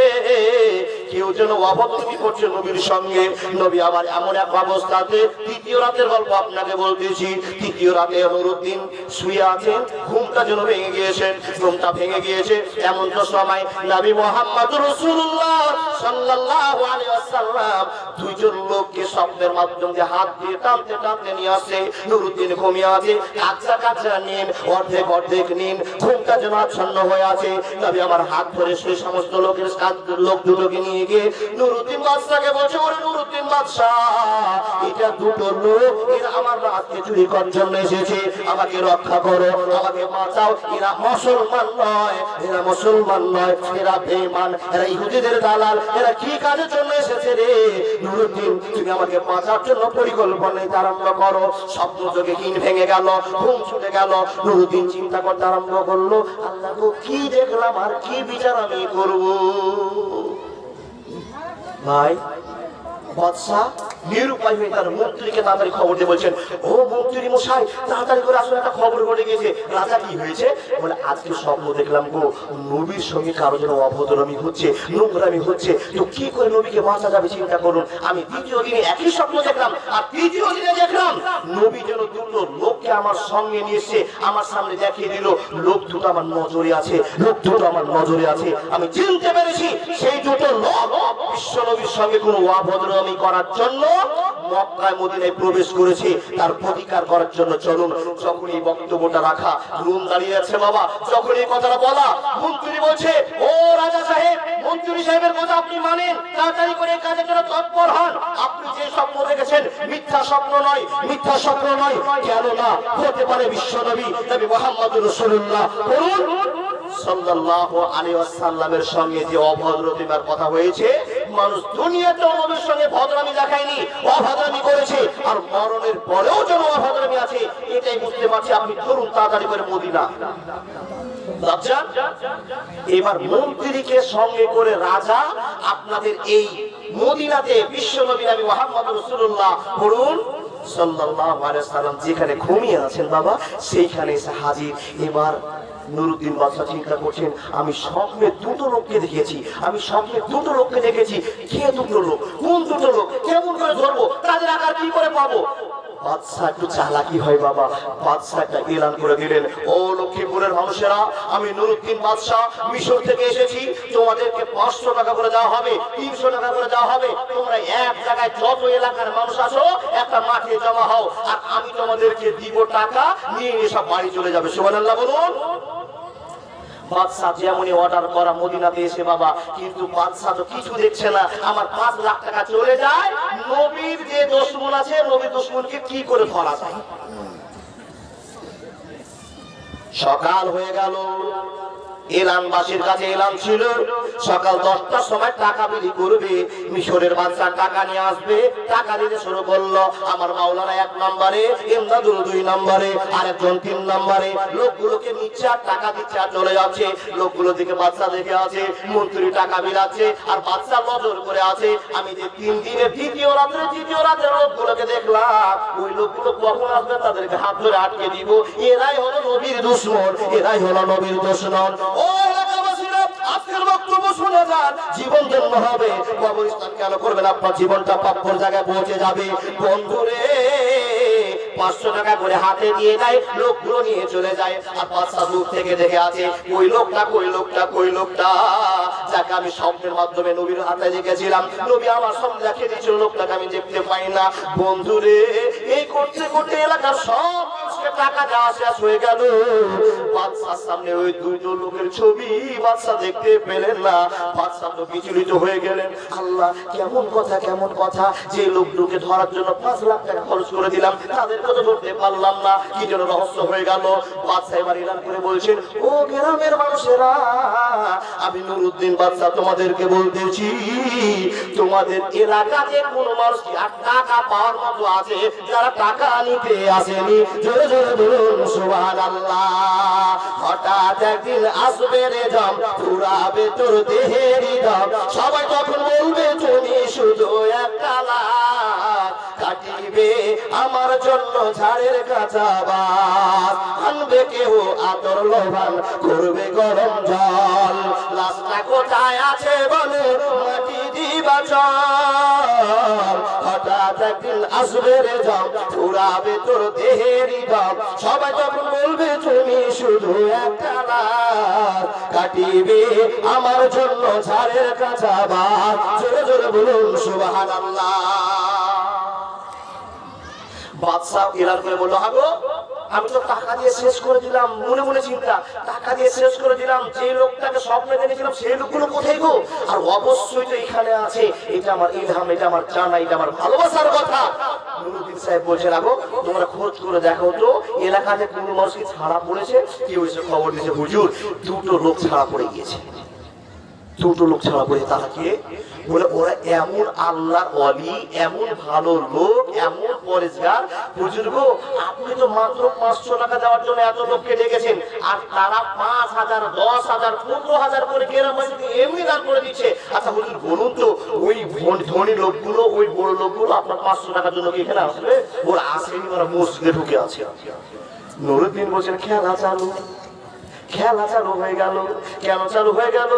কেউ যেন অভদ্রমি করছে নবীর সঙ্গে। নবী আবার এমন এক অবস্থাতে, তৃতীয় রাতের গল্প আপনাকে বলতেছি, তৃতীয় রাতে নুরুদ্দিন শুয়ে আছেন, ঘুমটা যেন ভেঙে গিয়েছেন, ঘুমটা ভেঙে গিয়েছে। এমন তো সময় নবী মুহাম্মদ রাসূলুল্লাহ সাল্লাল্লাহু আলাইহি ওয়াসাল্লাম দুইজন লোককে শব্দের মাধ্যমে হাত দিয়ে টানতে টানতে নিয়ে আসে। নুরুদ্দিন ঘুমিয়ে আছে, কাঁচা কাঁচা নিন, অর্ধেক অর্ধেক নিন, ঘুমটা যেন আচ্ছন্ন হয়ে আছে। নবী আমার হাত ধরে সেই সমস্ত লোক দুটোকে নিয়ে গিয়ে নুরুদ্দিন বাদশাকে বলছে, ওরে নুরুদ্দিন বাদশা, এটা দুটো লোক, এরা আমার রাতকে চুরি করার জন্য এসেছে, আমাকে রক্ষা করো, আমাকে বাঁচাও। এরা মুসলমান নয়, এরা মুসলমান নয়, এরা বেঈমান, এরা ইহুদিদের দালাল, এরা কি কাজের জন্য এসেছে রে? নুরুদ্দিন, তুমি আমাকে বাঁচার জন্য পরিকল্পনা আরম্ভ করো। স্বপ্ন যোগে ঘিন ভেঙে গেল, ঘুম ছুটে গেল। নুরুদ্দিন চিন্তা করতে আরম্ভ করলো, আল্লাহ গো, কি দেখলাম আর কি বিচার আমি করব? ভাই বাদশা নিরুপায় হয়ে তার মন্ত্রীকে তাড়াতাড়ি খবর দিয়ে বলছেন, ও মন্ত্রী মশাই, তাড়াতাড়ি করে আসলে একটা খবর ঘটে গেছে। রাজা, কি হয়েছে? বলে, আজকে স্বপ্ন দেখলাম গো, নবীর সঙ্গে কারো যেন অভদ্রামি হচ্ছে, নোংরামি হচ্ছে। তো কি করে নবীকে বাঁচা যাবে চিন্তা করুন। আমি দ্বিতীয় দিনে একই স্বপ্ন দেখলাম, আর তৃতীয় দিনে দেখলাম নবী যেন দুটো লোককে আমার সঙ্গে নিয়ে এসে আমার সামনে দেখিয়ে দিল। লোক দুটো আমার নজরে আছে, লোক দুটো আমার নজরে আছে। আমি চিনতে পেরেছি সেই দুটো লোক বিশ্ব নবীর সঙ্গে কোনো অভদ্রামি করার জন্য মক্কায় মদিনায় প্রবেশ করেছে, তার প্রতিকার করার জন্য। চলুন। যখন এই বক্তব্যটা রাখা, রুম দাঁড়িয়ে আছে বাবা, যখন এই কথাটা বলা, মন্ত্রী বলছে, ও রাজা সাহেব, মন্ত্রী সাহেবের কথা আপনি মানেন, তাড়াতাড়ি করে এই কাজের জন্য তৎপর হন। আপনি যে স্বপ্ন দেখেছেন মিথ্যা স্বপ্ন নয়, মিথ্যা স্বপ্ন নয়, কেন না হতে পারে বিশ্ব নবী নবী মুহাম্মদ রাসূলুল্লাহ সাল্লাল্লাহু আলাইহি ওয়াসাল্লামের সঙ্গে যে অভদ্রতার কথা হয়েছে, মানুষ দুনিয়াতে নবীর সঙ্গে ভদ্রামি দেখায়নি, অভদ্রামি করেছে, আর মরণের পরেও যেন অভদ্রামি আছে, এটাই বুঝতে পারছি। আপনি ধরুন তাড়াতাড়ি করে মদিনা। এবার মন্ত্রীকে সঙ্গে করে রাজা আপনাদের এই মদিনাতে বিশ্ব নবী নবী মুহাম্মদ রাসূলুল্লাহ সাল্লাল্লাহু আলাইহি ওয়াসাল্লাম যেখানে ঘুমিয়ে আছেন বাবা, সেইখানে এসে হাজির। এবার নুরুদ্দিন বাদশা চিন্তা করছেন, আমি স্বপ্নে দুটো লোককে দেখেছি, আমি স্বপ্নে দুটো লোককে দেখেছি। কে দুটো লোক? কোন দুটো লোক? কেমন করে ধরবো? তাদের আকার কি করে পাবো? বাদশা একটু চালাকি হয় বাবা। বাদশা একটা এলান করে দিলেন, ও লক্ষ্মীপুরের মানুষেরা, আমি নুরুদ্দিন বাদশা মিশর থেকে এসেছি, তোমাদেরকে 500 টাকা করে দেওয়া হবে, 300 টাকা করে দেওয়া হবে। তোমরা এক জায়গায় যত এলাকার মানুষ আসো, একটা মাঠে জমা হও, আর আমি তোমাদেরকে দিব টাকা, নিয়ে নিয়ে সব বাড়ি চলে যাবে। সুবহানাল্লাহ বলুন। বাদশা যেমনই অর্ডার করা মদিনাতে এসে বাবা, কিন্তু বাদশা তো কিছু দেখছে না। আমার 5 লাখ টাকা চলে যায়, নবীর যে দুশমন আছে, নবীর দুশমনকে কি করে ধরা যায়? সকাল হয়ে গেল, এলানবাসীর কাছে এলান ছিল, সকাল 10টার সময় টাকা বিলি করবে। মিশরের বাদশা টাকা নিয়ে আসবে, টাকা দিতে শুরু করলো। আমার মাওলানা 1 নম্বরে, ইমদাদুল 2 নম্বরে, আরেকজন 3 নম্বরে। লোকগুলোকে নিচ্ছে আর টাকা দিচ্ছে আর চলে যাচ্ছে। লোকগুলো দিকে বাদশা দেখে আছে, মন্ত্রী টাকা বিলাচ্ছে, আর বাদশা নজর করে আছে। আমি যে 3 দিনের তৃতীয় রাতে লোকগুলোকে দেখলাম, ওই লোকগুলো কখন আসবে তাদেরকে হাত ধরে আটকে দিব। এরাই হলো নবীর দুশমন, এরাই হলো নবীর দুশমন। আজকের বক্তব্য শুনে যান, জীবন জন্ম হবে, কবরস্থান কেন করবেন? আপনার জীবনটা প্রাপ্যর জায়গায় পৌঁছে যাবে। বন্ধুরে 500 টাকা করে হাতে দিয়ে দেয়, লোকগুলো নিয়ে চলে যায়। আর বাদশা দূর থেকে দেখে আছে, ওই লোকটা যাকে আমি স্বপ্নের মাধ্যমে নবীর হাতে দেখেছিলাম, নবী আমার সামনে দেখিয়ে দিয়েছিল, লোকটাকে আমি দেখতে পাই না। বন্ধুরে, এই করতে করতে এলাকার সব টাকা দেওয়া শেষ হয়ে গেল। বাদশার সামনে ওই দুটো লোকের ছবি বাদশা দেখতে পেলেন না। বাদশা তো বিচলিত হয়ে গেলেন, আল্লাহ কেমন কথা, যে লোকগুলোকে ধরার জন্য 5 লাখ টাকা খরচ করে দিলাম, তাদেরকে তো ধরতে পারলাম না, কি যেন রহস্য হয়ে গেল। বাদশা এবার এলান করে বলছেন, ও গ্রামের মানুষেরা, আমি নুরুদ্দিন বাদশা তোমাদেরকে বলতেছি, তোমাদের এলাকাতে কোনো মানুষ কি আর টাকা পাওয়ার মতো আছে যারা টাকা নিতে আসেনি? জোরে জোরে বলুন সুবহানাল্লাহ। হঠাৎ একদিন আসবে রে জাম, পুরাবে তোর দেহের দাম, সবাই তখন বলবে তুমি শুধু একটা লাখ, কাটিয়ে কাটিবে আমার জন্য ঝাড়ের কাঁচা বাস, আনবে কেউ আতর লোভান, করবে গরম জল। লাশটা কোথায় আছে বলো, মাটি দিবা চল। হঠাৎ একদিন আসবে রে জম, ফুরাবে তোর দেহেরই দম। সবাই তখন বলবে তুমি শুধু একটা লাশ, কাটিবে আমার জন্য ঝাড়ের কাঁচা বাস। জোরে জোরে বলুন সুবহানাল্লাহ। বাদশা এলার করে বললো, হাগো আমি তো টাকা দিয়ে শেষ করে দিলাম, মনে মনে চিন্তা, টাকা দিয়ে শেষ করে দিলাম, যে লোকটাকে স্বপ্নে দেখেছিলাম সেই লোকগুলো কোথায় গো? আর অবশ্যই তো এখানে আছে, এটা আমার ইলহাম, এটা আমার জানা, এটা আমার ভালোবাসার কথা। নুরুদ্দিন সাহেব বলছে, রাখো তোমরা খোঁজ করে দেখো তো এলাকাতে কোন মানুষ কি ছাড়া পড়েছে। কেউ এসে খবর দিয়েছে, হুজুর দুটো লোক ছাড়া পড়ে গিয়েছে। দুটো লোক ছাড়া পড়ে, তারা কে? বলে ওরা এমন আল্লাহর ওয়ালি, এমন ভালো লোক, এমন পরেশগার। হুজুর গো আপনি তো মাত্র 500 টাকা দেওয়ার জন্য এত লোককে ডেকেছেন, আর তারা 5000, 10,000, 15,000 করে গ্রামবাসীকে এমনি দান করে দিচ্ছে। আচ্ছা হুজুর বলুন তো, ওই ধনী লোকগুলো, ওই বড় লোকগুলো আপনার 500 টাকার জন্য কি এখানে আসবে? ওরা আসেনি, ওরা মসজিদে ঢুকে আছে। নুরুদ্দিন বলছেন, খেলা চালু, খেলা চালু হয়ে গেল। কেন চালু হয়ে গেল?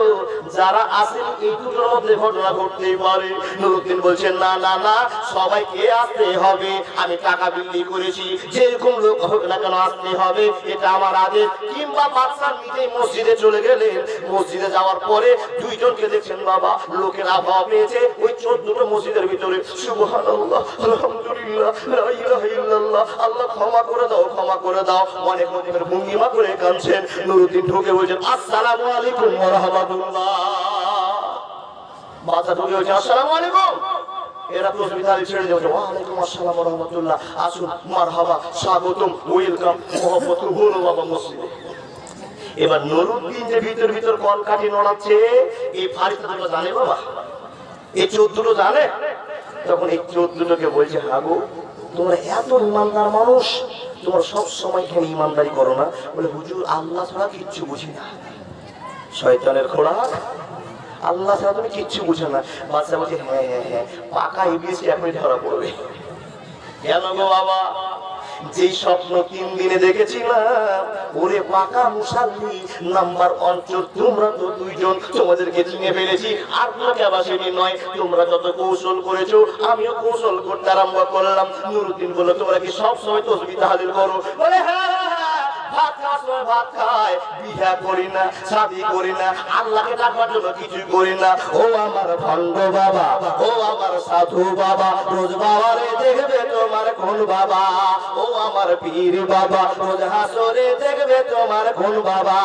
যারা আসেন এই দুটোর মধ্যে ঘটনা ঘটতেই পারে। নুরুদ্দিন বলছেন, না না না, সবাইকে আসতে হবে। আমি টাকা বিক্রি করেছি, যেরকম লোক হোক না কেন আসতে হবে, এটা আমার আদেশ। কিংবা বাদশা নিজেই মসজিদে চলে গেলেন। মসজিদে যাওয়ার পরে দুইজনকে দেখছেন বাবা, লোকের আবহাওয়া পেয়েছে ওই 14টা মসজিদের ভিতরে। সুবহানাল্লাহ, আলহামদুলিল্লাহ, লা ইলাহা ইল্লাল্লাহ, আল্লাহ ক্ষমা করে দাও, ক্ষমা করে দাও। অনেক মধ্যে ভঙ্গিমা করে কাঁদছেন। নুরুদ্দিন ঢুকে বলছেন, আসসালামু আলাইকুম ওয়া রাহমাতুল্লাহ। বাচ্চা ঢুকে বলছেন, আসসালামু আলাইকুম। এরা তসবিহ তালিম ছেড়ে দিয়ে বলছে, ওয়া আলাইকুম আসসালাম ওয়া রাহমাতুল্লাহ, আসুন, মারহাবা, স্বাগতম, ওয়েলকাম, মহব্বত হলো বাবা মসজিদে। এবার নুরুদ্দিন যে ভিতর কলকাঠি নড়াচ্ছে, এই ফারিস্তা দুটো জানে বাবা, এই 14টো জানে। তখন এই 14টোকে বলছে, হাগো তোমরা এত ইমানদার মানুষ, তোমরা সব সময় এখানে ইমানদারি করো না? বলে হুজুর আল্লাহ ছাড়া কিচ্ছু বুঝি না। শয়তানের খোরাক, আল্লাহ ছাড়া তুমি কিচ্ছু বুঝো না। বাচ্চা বলছে, হ্যাঁ হ্যাঁ হ্যাঁ, পাকা ইবলিস এখনই ধরা পড়বে। কেন গো বাবা? যেই স্বপ্ন 3 দিনে দেখেছিলাম, ওরে পাকা মুসাল্লি নাম্বার অঞ্চল, তোমরা তো দুইজন, তোমাদেরকে চিনে ফেলেছি। আর তোমাকে আবার সেটি নয়, তোমরা যত কৌশল করেছো আমিও কৌশল করতে আরম্ভ করলাম। নুরুদ্দিন বলল, তোমরা কি সব সময় তসবিহ তাহলিল করো? বলে হ্যাঁ, ভাত খাওয়ার সময় ভাত খাই, বিয়া করি না, শাদি করি না, আল্লাহকে ডাকবার জন্য কিছু করি না। ও আমার ভণ্ড বাবা, ও আমার সাধু বাবা, রোজ বাবারে দেখবে তোমার কোন বাবা। ও আমার পীর বাবা, রোজ হাসরে দেখবে তোমার কোন বাবা।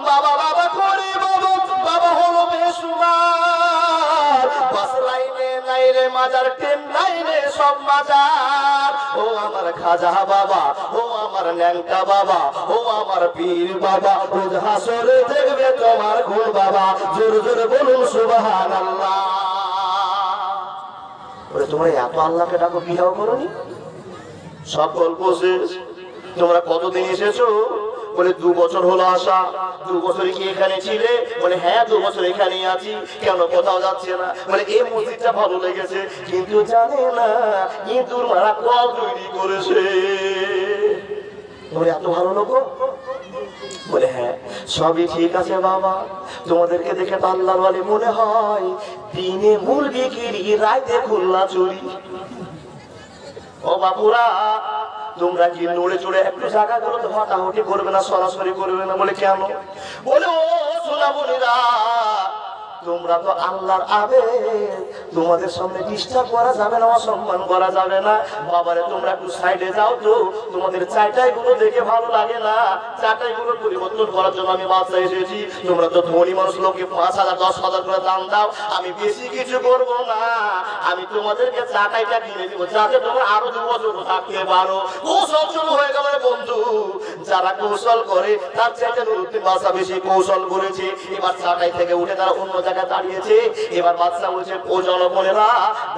বাবা বাবা করে বাবা, বাবা হলো বেশুমার। বাস লাইনে নাই রে মাজার, ট্রেন লাইনে সব মাজার। ও আমার খাজা বাবা, ও আমার ন্যাংটা বাবা, ও আমার পীর বাবা, রোজ হাসরে দেখবে তোমার কোন বাবা। জোরে জোরে বলুন সুবহানাল্লাহ। বলে তোমরা এত আল্লাহকে ডাকো, বিহাও করোনি? সব গল্প শেষ। তোমরা কতদিন এসেছো? বলে 2 বছর হলো আসা। 2 বছর কি এখানে ছিলে? বলে হ্যাঁ 2 বছর এখানেই আছি। কেন কোথাও যাচ্ছে না? বলে এই মসজিদটা ভালো লেগেছে, কিন্তু জানে না ইঁদুর মারা কল তৈরি করেছে। বলে এত ভালো লোক? বলে হ্যাঁ সবই ঠিক আছে বাবা, তোমাদেরকে দেখে তো আল্লাহর ওয়ালি মনে হয়। দিনে মুরগি কিরি, রাতে খুলনা চুরি। ও বাপুরা, তোমরা কি নড়ে চড়ে একটু জায়গা গুলো হটাহটি করবে না, সরাসরি করবে না? বলে কেন? বলে ও সোনামণিরা, তোমরা তো আল্লাহর আবেদ, তোমাদের সামনে ডিস্টার্ব করা যাবে না, অসম্মান করা যাবে না। বাবারে তোমরা একটু সাইডে যাও তো, তোমাদের চাইটাই গুলো দেখে ভালো লাগে না। চাইটাই গুলো পরিবর্তন করার জন্য আমি বাচ্চা এসেছি। তোমরা তো ধনী মানুষ, লোকে 5,000 10,000 করে দাম দাও, আমি বেশি কিছু করবো না। আমি তোমাদেরকে চাটাইটা কিনে দিব, যাতে তোমরা আরো 2 বছর থাকতে পারো। কৌশল শুরু হয়ে গেল বন্ধু। যারা কৌশল করে তার চাইতে নুরুদ্দিন বাদশা বেশি কৌশল করেছে। এবার চাটাই থেকে উঠে তারা অন্য জায়গায় দাঁড়িয়েছে। এবার বাদশা বলছে, ও জনগণেরা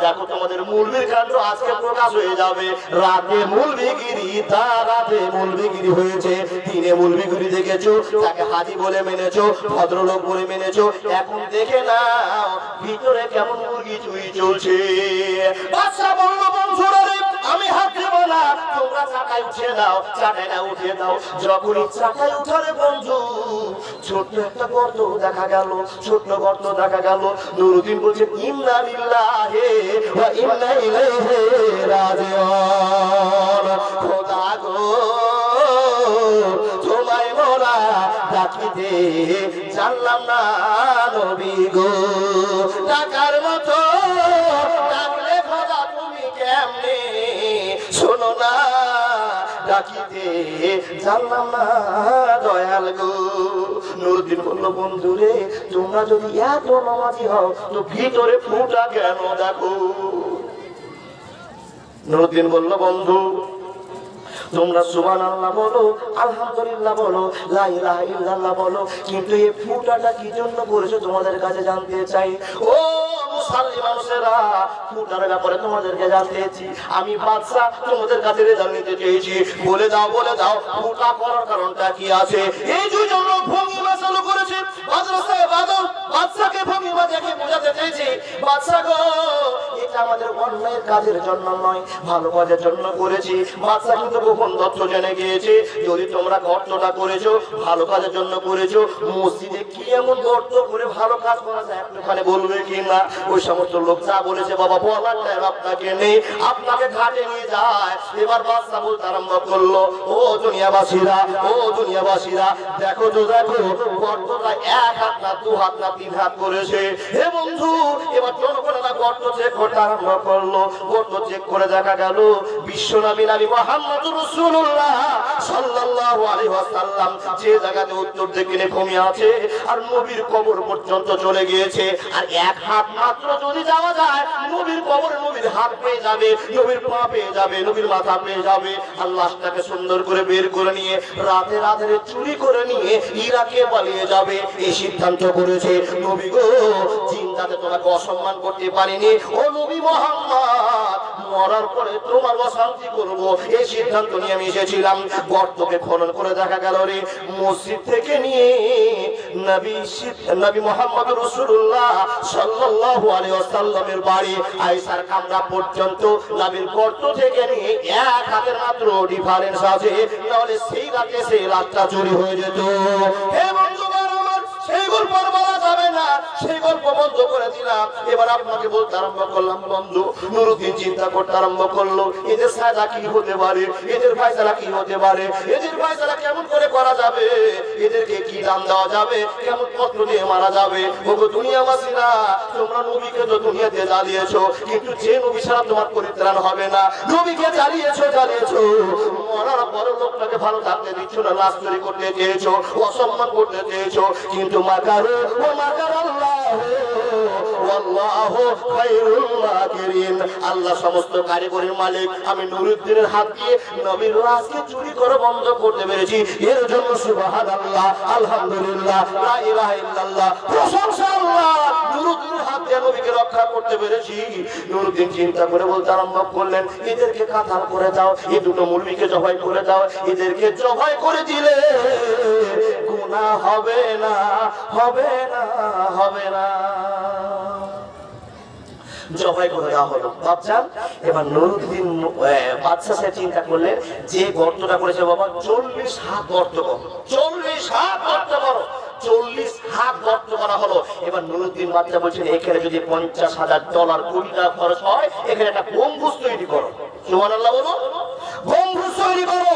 দেখো, তোমাদের মুলবির কাণ্ড আজকে প্রকাশ হয়ে যাবে। রাতে মুলবিগিরি, তা রাতে মুলবিগিরি হয়েছে, দিনে মুলবিগিরি দেখেছো, তাকে হাজি বলে মেনেছো, ভদ্রলোক বলে মেনেছো, এখন দেখে নাও ভিতরে কেমন মুরগি চুই চলছে। বাদশা বলল, বন্ধুরা রে, আমি হাত দেব না, তোমরা চাকায় উঠে দাও, চাকায় না উঠে দাও। যখনই চাকায় উঠারে বন্ধু, ছোট্ট একটা গর্ত দেখা গেল, ছোট্ট গর্ত দেখা গেল। নুরুদ্দিন বলছে, ইন্না লিল্লাহি ওয়া ইন্না ইলাইহি রাজিউন। খোদা গো, তোমায় মোরা ডাকিতে জানলাম না নবী গো, ডাকার মতো ডাকলে খোদা তুমি কেমনে শোনো না, ডাকিতে জানলাম না দয়াল গো। নুরুদ্দিন বলল, বন্ধুরে, তোমরা যদি এত নামাজি হও তো ভিতরে ফুটা কেন দেখো। নুরুদ্দিন বলল, বন্ধু, তোমরা সুবহানাল্লাহ বলো, আলহামদুলিল্লাহ বলো, লা ইলাহা ইল্লাল্লাহ বলো, কিন্তু এই ফুটাটা কি জন্য করেছো তোমাদের কাছে জানতে চাই। ও মুসলমান মানুষেরা, ফুটার ব্যাপারে তোমাদেরকে জানতে চেয়েছি। আমি বাদশা তোমাদের কাছে রেজাল্ট নিতে চেয়েছি। বলে দাও, বলে দাও, ফুটা করার কারণটা কি আছে। এই দুজন লোক ভঙ্গিমা চালু করেছে। বাদশাকে ভঙ্গিমা দেখে বোঝাতে চেয়েছি, বাদশা গো, এটা আমাদের অন্যায়ের কাজের জন্য নয়, ভালো কাজের জন্য করেছি। বাদশা কিন্তু গোপন তথ্য জেনে গিয়েছে। যদি তোমরা গর্তটা করেছো ভালো কাজের জন্য করেছো, মসজিদে কি এমন গর্ত করে ভালো কাজ করা যায় একটুখানি বলবে কি না। ওই সমস্ত লোক যা বলেছে, বাবা বলার টাইম আপনাকে নেই, আপনাকে ঘাটে নিয়ে যায়। এবার বাদশা বলতে আরম্ভ করলো, ও দুনিয়াবাসীরা, ও দুনিয়াবাসীরা, দেখো তো দেখো, গর্তটা এক হাত না, দু হাত না, তিন হাত করেছে। হে বন্ধু, এবার জনগণেরা গর্ত চেক করতে আরম্ভ করলো। গর্ত চেক করে দেখা গেল বিশ্বনবী নবী মুহাম্মদুর রাসূলুল্লাহ সাল্লাল্লাহু আলাইহি ওয়াসাল্লাম যে জায়গাতে উত্তর দিকে ঘুমিয়ে আছে, আর নবীর কবর পর্যন্ত চলে গিয়েছে। আর এক হাত মাত্র যদি যাওয়া যায়, নবীর কবরে নবীর হাত পেয়ে যাবে, নবীর পা পেয়ে যাবে, নবীর মাথা পেয়ে যাবে। আর লাশটাকে সুন্দর করে বের করে নিয়ে রাতে রাতে চুরি করে নিয়ে ইরাকে পালিয়ে যাবে। এই সিদ্ধান্ত করেছে। নবী গো, জিন্দাতে তোমাকে অসম্মান করতে পারিনি, ও নবী মুহাম্মদ, মরার পরে তোমার অশান্তি করবো, এই সিদ্ধান্ত নিয়ে আমি এসেছিলাম। গর্তকে খনন করে দেখা গেল রে, মসজিদ থেকে নিয়ে নবী মুহাম্মদ রাসূলুল্লাহ সাল্লাল্লাহু আলাইহি ওয়াসাল্লামের বাড়ি আয়েশার কামরা পর্যন্ত নবীর গর্ত থেকে নিয়ে এক হাতের মাত্র ডিফারেন্স আছে, তাহলে সেই রাতে সেই লাশটা চুরি হয়ে যেত। হে বন্ধুগণ আমার, সেই গল্প বলা যাবে না, সেই গল্প বন্ধ করে দিলাম। এবার আপনাকে বলতে আরম্ভ করলাম, বন্ধু। নুরুদ্দিন চিন্তা করতে আরম্ভ করলো, এদের সাজা কি হতে পারে, এদের ফয়সালা কি হতে পারে, এদের ফয়সালা কেমন করে করা যাবে, এদেরকে কি দাম দেওয়া যাবে, কেমন পত্র দিয়ে মারা যাবে। ওগো দুনিয়াবাসীরা, তোমরা নবীকে তো দুনিয়াতে জ্বালিয়েছো, কিন্তু যে নবী ছাড়া তোমার পরিত্রাণ হবে না। নবীকে জ্বালিয়েছো, মরার পর লোকটাকে ভালো থাকতে দিচ্ছ না, লাশ চুরি করতে চেয়েছো, অসম্মান করতে চেয়েছো, কিন্তু মাকারু ও মাকার আল্লাহ ওয়াল্লাহু খায়রুল মাকিরিন। আল্লাহ সমস্ত কারিগরের মালিক। আমি নুরুদ্দিনের হাত দিয়ে নবীর লাশকে চুরি করে বন্ধ করতে পেরেছি, এর জন্য সুবহানাল্লাহ, আলহামদুলিল্লাহ, লা ইলাহা ইল্লাল্লাহ, প্রশংসা আল্লাহ। নুরুদ্দিনের হাত দিয়ে নবীকে রক্ষা করতে পেরেছি। নুরুদ্দিন চিন্তা করে বলতে আরম্ভ করলেন, এদেরকে কাতাল করে দাও, এই দুটো মুলবিকে জবাই করে দাও। এদেরকে জবাই করে দিলে গুনাহ হবে না, হবে না, হবে না। জবাই করে দেওয়া হলো। বাচ্চান, এবার নুরুদ্দিন বাদশা সাহেব চিন্তা করলেন, যে গর্তটা করেছে বাবা 40 হাত গর্ত করো, 40 হাত গর্ত করো, 40 হাত গর্ত করা হলো। এবার নুরুদ্দিন বাদশা বলছেন, এখানে যদি $50,000 কোটি টাকা খরচ হয়, এখানে একটা গম্বুজ তৈরি করো। সুবহানাল্লাহ বলো, গম্বুজ তৈরি করো।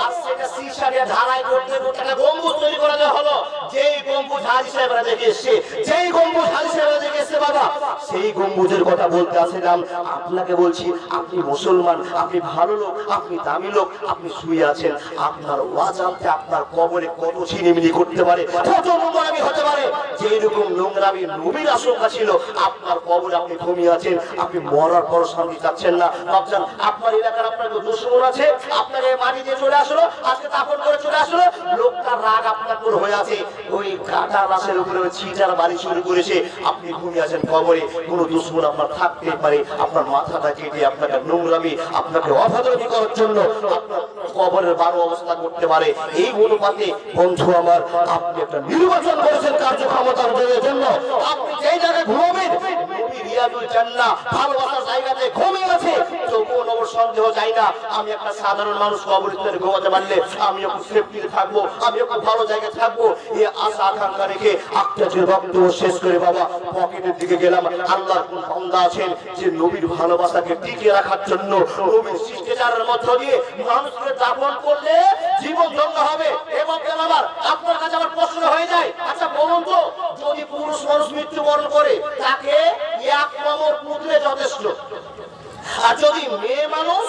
আর সেটা সীসা দিয়ে ঢালাই করতে করতে একটা গম্বুজ তৈরি করা হলো। যেই গম্বুজ হাজী সাহেবরা দেখে এসছে, যেই গম্বুজ হাজী সাহেবরা দেখে এসছে বাবা, সেই গম্বুজের কথা বলতে আসলাম। আপনাকে বলছি, আপনি মুসলমান, আপনি ভালো লোক, আপনি দামি লোক, আপনি শুয়ে আছেন, আপনার ওয়াজানতে আপনার কবরে কত ছিনিমিনি করতে পারে, কত নোংরামি হতে পারে। যেই রকম নোংরামি নবীর আশঙ্কা ছিল, আপনার কবরে আপনি ঘুমিয়ে আছেন, আপনি মরার পর শান্তি চাচ্ছেন না। ভাবছেন আপনার এলাকার আপনার দুশ্মন আছে, আপনাকে মাটি দিয়ে চলে আসলো, আজকে দাফন করে চলে আসলো, লোকটার রাগ আপনার উপর হয়ে আছে, ওই কাটা রাশের উপরে ছিটার বাড়ি শুরু করেছে, আপনি ঘুমিয়ে আছেন কবরে, কোনো দুশ্মন আপনার থাকতে পারে, আপনার মাথাটা কেটে আপনাকে নোংরামি, আপনাকে অভদ্রামি করার জন্য আপনার কবরের বারো অবস্থা করতে পারে। এই অনুপাতে বন্ধু আমার, আপনি একটা নির্বাচন করেছেন কার্যক্ষমতার জন্য, আপনি যেই জায়গায় ঘুমাবেন নবী রিয়াজুল জান্নাহ ভালোবাসার জায়গাতে ঘুমিয়ে আছে, তবুও নবর সন্দেহ যায় না আমি একটা সাধারণ মানুষ কবরস্থানে ঘুমাতে পারলে আমি একটু সেফটিতে থাকবো, আমি একটু ভালো জায়গায় থাকবো, এই আশা আকাঙ্ক্ষা রেখে আত্মাজের বক্তব্য শেষ করে বাবা পকেটের দিকে গেলাম। আল্লাহর কোন বান্দা আছেন যে নবীর ভালোবাসাকে টিকিয়ে রাখার জন্য নবীর শিষ্টাচারের মধ্য দিয়ে মানুষকে দাফন করলে জীবন ধন্য হবে। এবং আমার আপনার কাছে আমার প্রশ্ন হয়ে যায়, আচ্ছা বলুন তো, যদি পুরুষ মানুষ মৃত্যুবরণ করে তাকে এক নম্বর পুত্রে যথেষ্ট, আর যদি মেয়ে মানুষ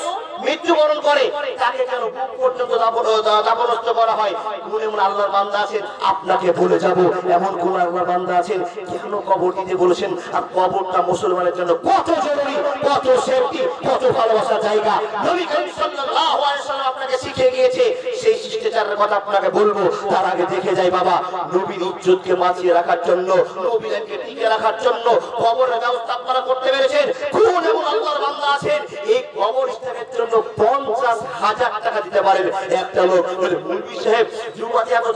মৃত্যুবরণ করে তাকে কেন বুক পর্যন্ত দাফনস্থ করা হয়? কোন এমন আল্লাহর বান্দা আছেন, আপনাকে বলে যাব এমন কোন আল্লাহর বান্দা আছেন কেন কবর দিতে বলেছেন? আর কবরটা মুসলমানের জন্য কত জরুরি, কত সেফটি, কত ভালোবাসার জায়গা নবী করিম সাল্লাল্লাহু আলাইহি ওয়াসাল্লাম আপনাকে শিখিয়ে গিয়েছে। সেই শিষ্টাচারের কথা আপনাকে বলবো, তার আগে দেখে যাই বাবা নবীর ইজ্জতকে বাঁচিয়ে রাখার জন্য, নবীকে টিকে রাখার জন্য কবরের ব্যবস্থা আপনারা করতে পেরেছেন। কোন এমন আল্লাহর বান্দা আছেন এই কবরস্থানের জন্য 50,000 টাকা দিতে পারেন? একটা লোক মুলবি সাহেব যুবতী এত